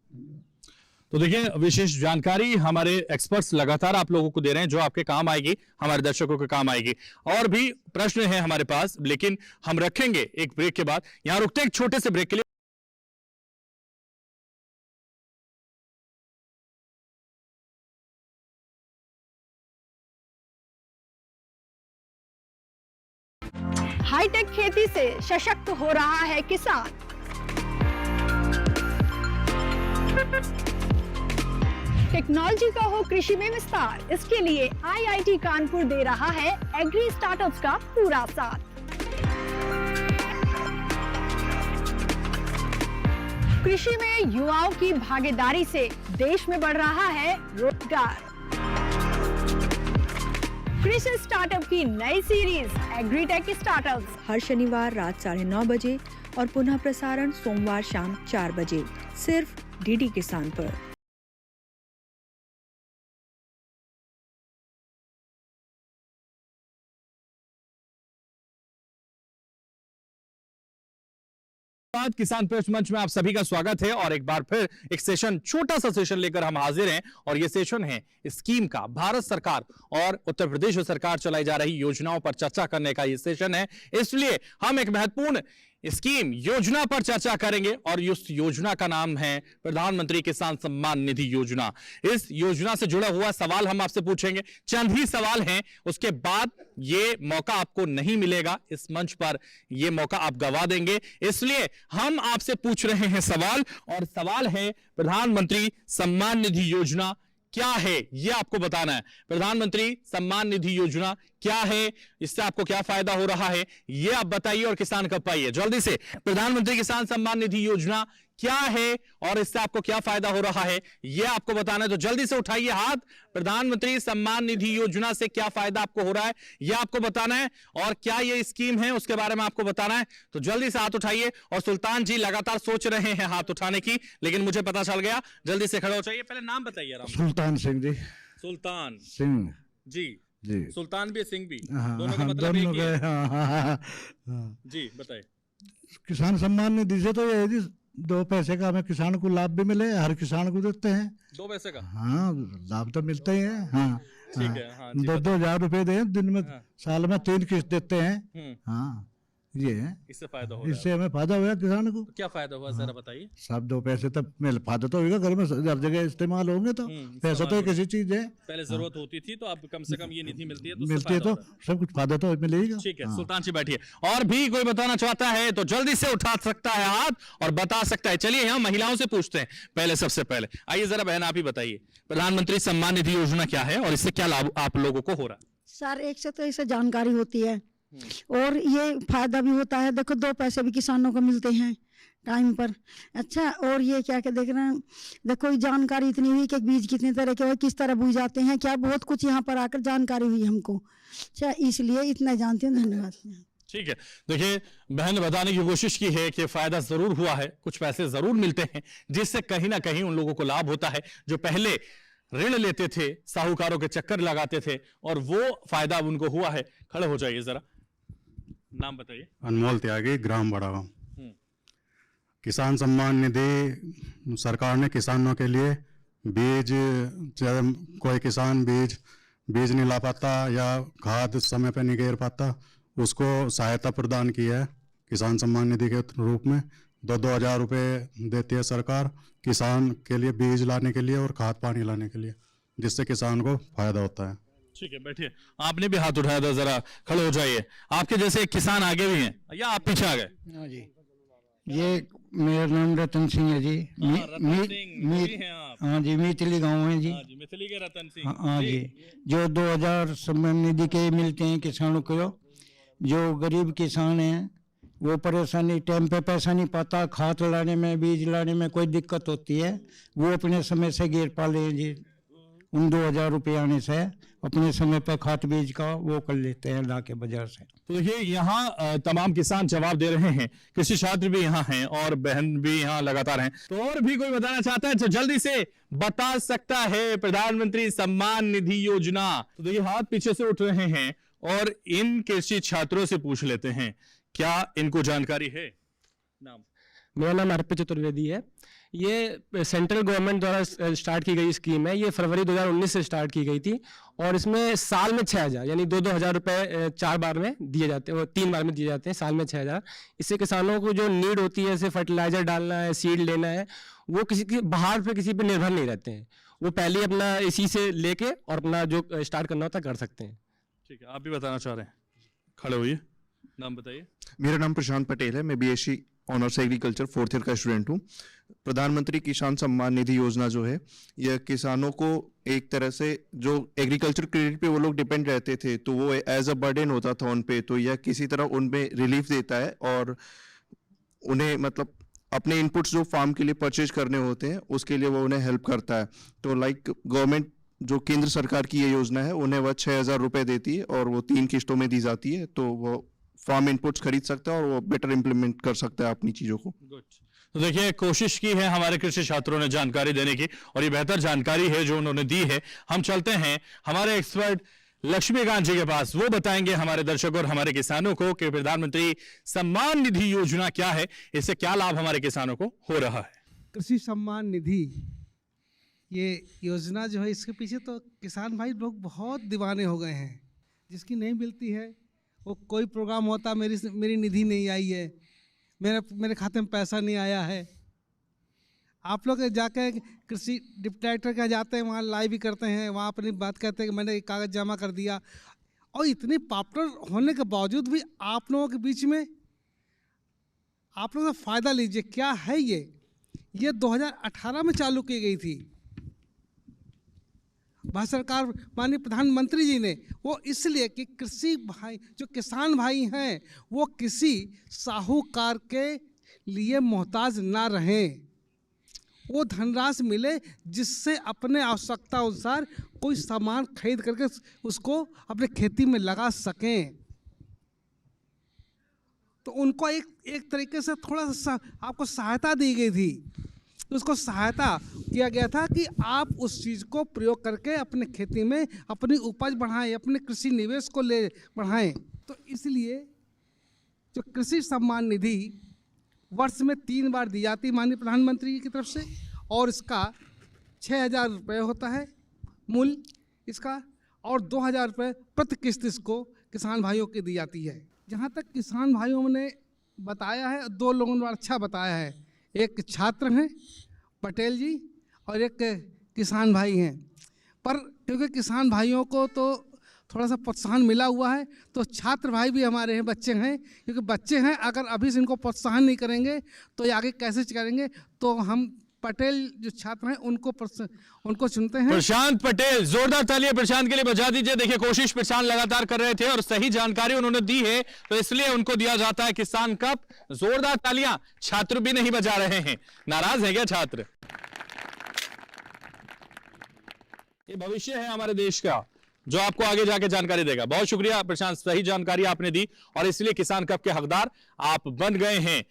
तो देखिए विशेष जानकारी हमारे एक्सपर्ट्स लगातार आप लोगों को दे रहे हैं, जो आपके काम आएगी, हमारे दर्शकों के काम आएगी। और भी प्रश्न हैं हमारे पास, लेकिन हम रखेंगे एक ब्रेक के बाद। यहां रुकते हैं एक छोटे से ब्रेक के लिए। हाईटेक खेती से सशक्त हो रहा है किसान। टेक्नोलॉजी का हो कृषि में विस्तार, इसके लिए IIT कानपुर दे रहा है एग्री स्टार्टअप्स का पूरा साथ। कृषि में युवाओं की भागीदारी से देश में बढ़ रहा है रोजगार। कृषि स्टार्टअप की नई सीरीज एग्रीटेक स्टार्टअप्स हर शनिवार रात 9:30 बजे और पुनः प्रसारण सोमवार शाम 4 बजे सिर्फ DD किसान पर। किसान प्रेस मंच में आप सभी का स्वागत है और एक बार फिर एक सेशन, छोटा सा सेशन लेकर हम हाजिर हैं और ये सेशन है स्कीम का। भारत सरकार और उत्तर प्रदेश सरकार चलाई जा रही योजनाओं पर चर्चा करने का ये सेशन है, इसलिए हम एक महत्वपूर्ण स्कीम योजना पर चर्चा करेंगे और इस योजना का नाम है प्रधानमंत्री किसान सम्मान निधि योजना। इस योजना से जुड़ा हुआ सवाल हम आपसे पूछेंगे, चंद ही सवाल हैं, उसके बाद ये मौका आपको नहीं मिलेगा इस मंच पर, ये मौका आप गवा देंगे, इसलिए हम आपसे पूछ रहे हैं सवाल। और सवाल है प्रधानमंत्री सम्मान निधि योजना क्या है, ये आपको बताना है। प्रधानमंत्री सम्मान निधि योजना क्या है, इससे आपको क्या फायदा हो रहा है, ये आप बताइए और किसान कब पाइए जल्दी से। प्रधानमंत्री किसान सम्मान निधि योजना क्या है और इससे आपको क्या फायदा हो रहा है, ये आपको बताना है, तो जल्दी से उठाइए हाथ। प्रधानमंत्री सम्मान निधि योजना से क्या फायदा आपको हो रहा है, ये आपको बताना है, और क्या ये स्कीम है उसके बारे में आपको बताना है, तो जल्दी से हाथ उठाइए। और सुल्तान जी लगातार सोच रहे हैं हाथ उठाने की, लेकिन मुझे पता चल गया, जल्दी से खड़े हो जाइए। पहले नाम बताइए। सुल्तान सिंह जी। सुल्तान सिंह जी। जी। सुल्तान भी सिंह भी, हाँ, दोनों का मतलब एक ही है। जी बताइए। किसान सम्मान निधि से तो ये है जी, 2 पैसे का हमें किसान को लाभ भी मिले, हर किसान को देते हैं। 2 पैसे का? हाँ, लाभ तो मिलते ही है। हाँ, ठीक है। हाँ, 2-2 हजार रुपए दे दिन में। साल में 3 किस्त देते हैं। हाँ, ये है, इससे फायदा हो रहा है। इससे हमें फायदा हुआ किसान को। क्या फायदा हुआ जरा बताइए। सब 2 पैसे तब मिल, फायदा तो होगा, घर में हर जगह इस्तेमाल होंगे, तो पैसा तो किसी चीज है। पहले जरूरत होती थी, तो अब कम से कम ये निधि मिलती है, तो मिलती है, तो सब कुछ फायदा तो मिलेगा। ठीक है। सुल्तान जी बैठिए। और भी कोई बताना चाहता है तो जल्दी से उठा सकता है हाथ और बता सकता है। चलिए यहाँ महिलाओं से पूछते हैं पहले, सबसे पहले आइए जरा बहन आप ही बताइए, प्रधानमंत्री सम्मान निधि योजना क्या है और इससे क्या लाभ आप लोगों को हो रहा है। सर, एक से तो इससे जानकारी होती है और ये फायदा भी होता है। देखो, 2 पैसे भी किसानों को मिलते हैं टाइम पर। अच्छा, और ये क्या क्या देख रहे हैं, देखो जानकारी इतनी हुई कि बीज कितने तरह के, किस तरह बोए जाते हैं, क्या बहुत कुछ यहाँ पर आकर जानकारी हुई हमको। अच्छा, इसलिए इतना जानती हूँ। धन्यवाद। ठीक है। देखिए, बहन ने बताने की कोशिश की है कि फायदा जरूर हुआ है, कुछ पैसे जरूर मिलते हैं, जिससे कहीं ना कहीं उन लोगों को लाभ होता है जो पहले ऋण लेते थे, साहूकारों के चक्कर लगाते थे, और वो फायदा अब उनको हुआ है। खड़े हो जाइए जरा, नाम बताइए। अनमोल त्यागी, ग्राम बड़ागांव। किसान सम्मान निधि सरकार ने किसानों के लिए बीज, कोई किसान बीज नहीं ला पाता या खाद समय पे नहीं गिर पाता, उसको सहायता प्रदान की है किसान सम्मान निधि के रूप में। 2-2 हजार रुपये देती है सरकार किसान के लिए, बीज लाने के लिए और खाद पानी लाने के लिए, जिससे किसान को फायदा होता है। ठीक है, बैठिए। आपने भी हाथ उठाया था, जरा खड़े हो जाइए। आपके जैसे एक किसान आगे भी हैं या आप पीछे आ गए? हाँ जी, ये मेरा नाम रतन सिंह है जी। हाँ जी, मितली गांव है जी। मितली के रतन सिंह। हाँ जी, जो 2000 सम्मान निधि के मिलते हैं किसानों को। जो गरीब किसान हैं वो परेशानी, टाइम पे पैसा नहीं पाता, खाद लाने में, बीज लाने में कोई दिक्कत होती है, वो अपने समय से गिर पाले हैं जी। उन 2000 रुपये आने से अपने समय पर खाद बीज का वो कर लेते हैं ला के बाजार से। तो देखिए, यहाँ तमाम किसान जवाब दे रहे हैं, कृषि छात्र भी यहाँ हैं और बहन भी यहाँ लगातार हैं। तो और भी कोई बताना चाहता है तो जल्दी से बता सकता है प्रधानमंत्री सम्मान निधि योजना। तो देखिए, हाथ पीछे से उठ रहे हैं और इन कृषि छात्रों से पूछ लेते हैं क्या इनको जानकारी है। नाम? मेरा नाम अर्पित चतुर्वेदी है। ये सेंट्रल गवर्नमेंट द्वारा स्टार्ट की गई स्कीम है। ये फरवरी 2019 से स्टार्ट की गई थी और इसमें साल में 6000 यानी 2-2 हजार रुपए 4 बार में दिए जाते हैं, 3 बार में दिए जाते हैं, साल में 6000। इससे किसानों को जो नीड होती है, जैसे फर्टिलाइजर डालना है, सीड लेना है, वो किसी की बाहर पे किसी पे निर्भर नहीं रहते हैं। वो पहले अपना इसी से लेके और अपना जो स्टार्ट करना होता है कर सकते हैं। ठीक है, आप भी बताना चाह रहे हैं, खड़े होइए, नाम बताइए। मेरा नाम प्रशांत पटेल है, मैं BSc honours agriculture 4th year का स्टूडेंट हूँ। प्रधानमंत्री किसान सम्मान निधि योजना जो है, यह किसानों को एक तरह से जो एग्रीकल्चर क्रेडिट पे वो लोग डिपेंड रहते थे तो वो एज अ बर्डन होता था उन पे, तो यह किसी तरह उनमें रिलीफ देता है और उन्हें मतलब अपने इनपुट्स जो फार्म के लिए परचेज करने होते हैं उसके लिए वो उन्हें हेल्प करता है। तो लाइक गवर्नमेंट जो केंद्र सरकार की ये योजना है उन्हें वह 6,000 रुपये देती है और वो 3 किस्तों में दी जाती है, तो वो फार्म इनपुट्स खरीद सकता है और वो बेटर इम्प्लीमेंट कर सकता है अपनी चीज़ों को। तो देखिए, कोशिश की है हमारे कृषि छात्रों ने जानकारी देने की और ये बेहतर जानकारी है जो उन्होंने दी है। हम चलते हैं हमारे एक्सपर्ट लक्ष्मीकांत जी के पास, वो बताएंगे हमारे दर्शकों और हमारे किसानों को कि प्रधानमंत्री सम्मान निधि योजना क्या है, इससे क्या लाभ हमारे किसानों को हो रहा है। कृषि सम्मान निधि ये योजना जो है, इसके पीछे तो किसान भाई लोग बहुत दीवाने हो गए हैं। जिसकी नहीं मिलती है वो कोई प्रोग्राम होता मेरी निधि नहीं आई है, मेरे खाते में पैसा नहीं आया है। आप लोग जाके कृषि डिप्टी के जाते हैं, वहाँ लाइव भी करते हैं, वहाँ अपनी बात कहते हैं कि मैंने कागज़ जमा कर दिया। और इतनी पॉपुलर होने के बावजूद भी आप लोगों के बीच में आप लोग फ़ायदा लीजिए। क्या है ये 2018 में चालू की गई थी भारत सरकार, माननीय प्रधानमंत्री जी ने। वो इसलिए कि कृषि भाई जो किसान भाई हैं वो किसी साहूकार के लिए मोहताज ना रहें, वो धनराशि मिले जिससे अपने आवश्यकता अनुसार कोई सामान खरीद करके उसको अपने खेती में लगा सकें। तो उनको एक तरीके से थोड़ा सा आपको सहायता दी गई थी, उसको सहायता किया गया था कि आप उस चीज़ को प्रयोग करके अपने खेती में अपनी उपज बढ़ाएं, अपने कृषि निवेश को ले बढ़ाएं। तो इसलिए जो कृषि सम्मान निधि वर्ष में 3 बार दी जाती है माननीय प्रधानमंत्री की तरफ से, और इसका 6,000 रुपये होता है मूल्य इसका, और 2,000 रुपये प्रति किस्त इसको किसान भाइयों की दी जाती है। जहाँ तक किसान भाइयों ने बताया है, 2 लोगों ने अच्छा बताया है, एक छात्र हैं पटेल जी और एक किसान भाई हैं। पर क्योंकि किसान भाइयों को तो थोड़ा सा प्रोत्साहन मिला हुआ है, तो छात्र भाई भी हमारे हैं, बच्चे हैं, क्योंकि बच्चे हैं, अगर अभी से इनको प्रोत्साहन नहीं करेंगे तो ये आगे कैसे करेंगे। तो हम पटेल जो छात्र हैं उनको चुनते हैं। प्रशांत पटेल, जोरदार तालियां प्रशांत के लिए बजा दीजिए। देखिए, कोशिश प्रशांत लगातार कर रहे थे और सही जानकारी उन्होंने दी है, तो इसलिए उनको दिया जाता है किसान कप। जोरदार तालियां। छात्र भी नहीं बजा रहे हैं, नाराज है क्या छात्र? ये भविष्य है हमारे देश का जो आपको आगे जाके जानकारी देगा। बहुत शुक्रिया प्रशांत, सही जानकारी आपने दी और इसलिए किसान कप के हकदार आप बन गए हैं।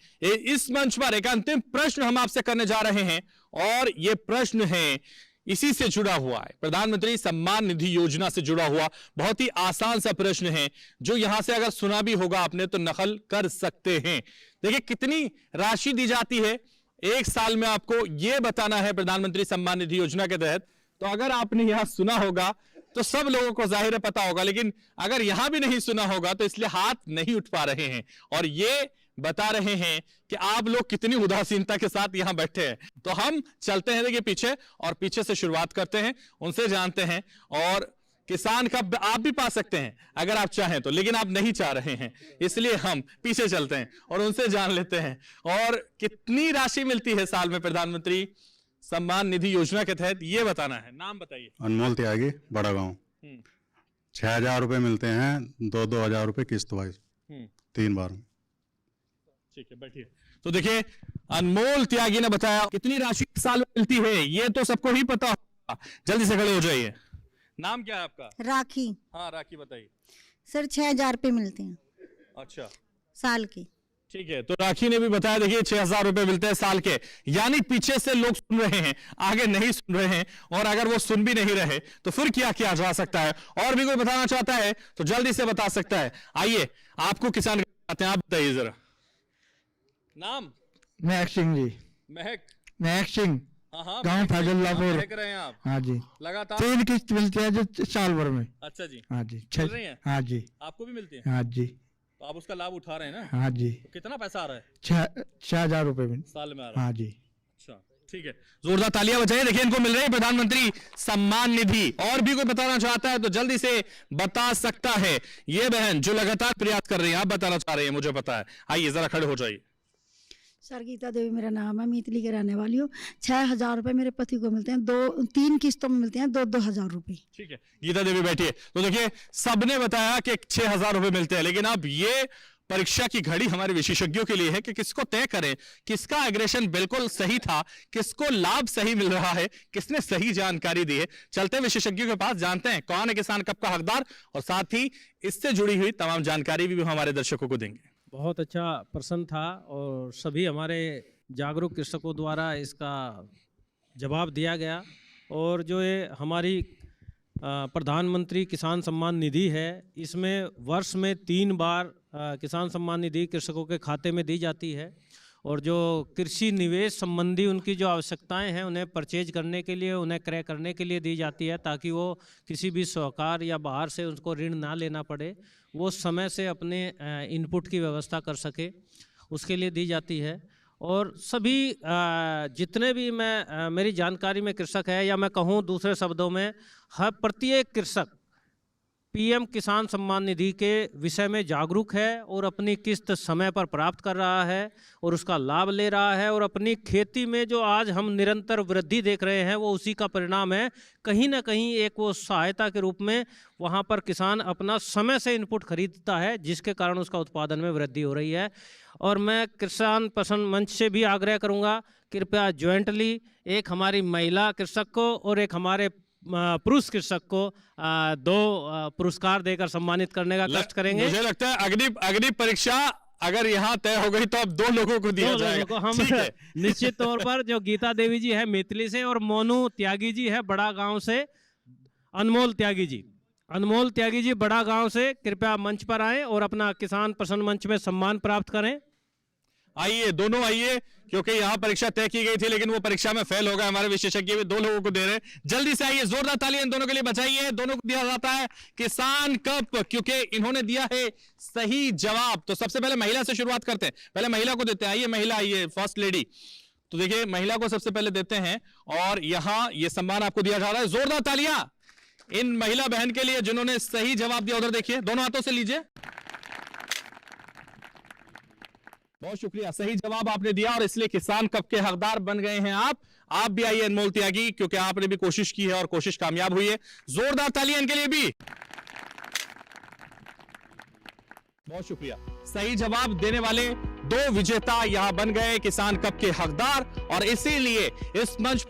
इस मंच पर एक अंतिम प्रश्न हम आपसे करने जा रहे हैं और ये प्रश्न है इसी से जुड़ा हुआ है, प्रधानमंत्री सम्मान निधि योजना से जुड़ा हुआ बहुत ही आसान सा प्रश्न है जो यहां से अगर सुना भी होगा आपने तो नकल कर सकते हैं। देखिए, कितनी राशि दी जाती है एक साल में, आपको यह बताना है प्रधानमंत्री सम्मान निधि योजना के तहत। तो अगर आपने यहां सुना होगा तो सब लोगों को जाहिर है पता होगा, लेकिन अगर यहां भी नहीं सुना होगा तो इसलिए हाथ नहीं उठ पा रहे हैं और ये बता रहे हैं कि आप लोग कितनी उदासीनता के साथ यहां बैठे हैं। तो हम चलते हैं देखिए पीछे और पीछे से शुरुआत करते हैं, उनसे जानते हैं। और किसान का आप भी पा सकते हैं अगर आप चाहें तो, लेकिन आप नहीं चाह रहे हैं, इसलिए हम पीछे चलते हैं और उनसे जान लेते हैं। और कितनी राशि मिलती है साल में प्रधानमंत्री सम्मान निधि योजना के तहत, ये बताना है। नाम बताइए। अनमोल त्यागी, बड़ा गांव। 6,000 रुपये मिलते हैं, 2,000 रुपये किस्त वाइज 3 बार। ठीक है, बैठिए। तो देखिए, अनमोल त्यागी ने बताया कितनी राशि साल में मिलती है, ये तो सबको ही पता होगा। जल्दी से खड़े हो जाइए। नाम क्या है आपका? राखी। हाँ राखी, बताइए। सर 6,000 रुपये मिलते हैं। अच्छा, साल के। ठीक है, तो राखी ने भी बताया, देखिए 6,000 रुपए मिलते हैं साल के। यानी पीछे से लोग सुन रहे हैं, आगे नहीं सुन रहे हैं, और अगर वो सुन भी नहीं रहे तो फिर क्या किया जा सकता है। और भी कोई बताना चाहता है तो जल्दी से बता सकता है। आइए, आपको किसान कहते हैं, आप बताइए जरा। नाम? महक सिंह जी। महक सिंह, गाँव फाजिल्लापुर। रहे हैं आप? हाँ जी, लगातार 3 किस्त मिलती है जो साल भर में। अच्छा जी। हाँ जी, मिल रही है? हाँ जी। आपको भी मिलती है? हाँ जी। तो आप उसका लाभ उठा रहे हैं ना? हाँ जी। तो कितना पैसा आ रहा है? 6,000 रुपये में साल में आ रहा है? हाँ जी। अच्छा, ठीक है, जोरदार तालियां बजाइए। देखिए, इनको मिल रही है प्रधानमंत्री सम्मान निधि। और भी कोई बताना चाहता है तो जल्दी से बता सकता है। ये बहन जो लगातार प्रयास कर रही है, आप बताना चाह रही है, मुझे पता है। आइए जरा खड़े हो जाइए। सर गीता देवी मेरा नाम है, मीतली के रहने वाली हूँ। 6,000 रुपये मेरे पति को मिलते हैं, 3 किस्तों में मिलते हैं 2,000 रुपये। ठीक है, गीता देवी बैठिए। तो देखिए सबने बताया कि 6,000 रुपये मिलते हैं, लेकिन अब ये परीक्षा की घड़ी हमारे विशेषज्ञों के लिए है कि किसको तय करें, किसका एग्रेशन बिल्कुल सही था, किसको लाभ सही मिल रहा है, किसने सही जानकारी दी है। चलते हैं विशेषज्ञों के पास, जानते हैं कौन है किसान कप का हकदार, और साथ ही इससे जुड़ी हुई तमाम जानकारी भी हमारे दर्शकों को देंगे। बहुत अच्छा प्रश्न था और सभी हमारे जागरूक कृषकों द्वारा इसका जवाब दिया गया। और जो ये हमारी प्रधानमंत्री किसान सम्मान निधि है, इसमें वर्ष में 3 बार किसान सम्मान निधि कृषकों के खाते में दी जाती है। और जो कृषि निवेश संबंधी उनकी जो आवश्यकताएं हैं उन्हें परचेज करने के लिए, उन्हें क्रय करने के लिए दी जाती है, ताकि वो किसी भी साहूकार या बाहर से उनको ऋण ना लेना पड़े, वो समय से अपने इनपुट की व्यवस्था कर सके, उसके लिए दी जाती है। और सभी जितने भी मेरी जानकारी में कृषक है, या मैं कहूँ दूसरे शब्दों में हर प्रत्येक कृषक पीएम किसान सम्मान निधि के विषय में जागरूक है और अपनी किस्त समय पर प्राप्त कर रहा है और उसका लाभ ले रहा है। और अपनी खेती में जो आज हम निरंतर वृद्धि देख रहे हैं वो उसी का परिणाम है। कहीं ना कहीं एक वो सहायता के रूप में वहाँ पर किसान अपना समय से इनपुट खरीदता है, जिसके कारण उसका उत्पादन में वृद्धि हो रही है। और मैं किसान पसंद मंच से भी आग्रह करूँगा, कृपया ज्वाइंटली एक हमारी महिला कृषक को और एक हमारे पुरुष कृषक को 2 पुरस्कार देकर सम्मानित करने का कष्ट करेंगे। मुझे लगता है अग्नि परीक्षा अगर यहाँ तय हो गई तो अब 2 लोगों को दिया जाएगा। हम निश्चित तौर पर, जो गीता देवी जी है मैथिली से और मोनू त्यागी जी है बड़ा गांव से, अनमोल त्यागी जी बड़ा गांव से, कृपया मंच पर आए और अपना किसान पसंद मंच में सम्मान प्राप्त करें। आइए, दोनों आइए, क्योंकि यहाँ परीक्षा तय की गई थी लेकिन वो परीक्षा में फेल हो गए। हमारे विशेषज्ञ भी 2 लोगों को दे रहे हैं। जल्दी से आइए, जोरदार तालियां इन दोनों के लिए बजाइए। दोनों को दिया जाता है किसान कप, क्योंकि इन्होंने दिया है सही जवाब। तो सबसे पहले महिला से शुरुआत करते हैं, पहले महिला को देते हैं। आइए महिला, आइए फर्स्ट लेडी। तो देखिए महिला को सबसे पहले देते हैं और यहाँ ये सम्मान आपको दिया जा रहा है। जोरदार तालियां इन महिला बहन के लिए जिन्होंने सही जवाब दिया। उधर देखिए, दोनों हाथों से लीजिए। बहुत शुक्रिया, सही जवाब आपने दिया और इसलिए किसान कप के हकदार बन गए हैं आप भी आइए अनमोल त्यागी, क्योंकि आपने भी कोशिश की है और कोशिश कामयाब हुई है। जोरदार तालियां इनके लिए भी। बहुत शुक्रिया, सही जवाब देने वाले 2 विजेता यहां बन गए किसान कप के हकदार। और इसीलिए इस मंच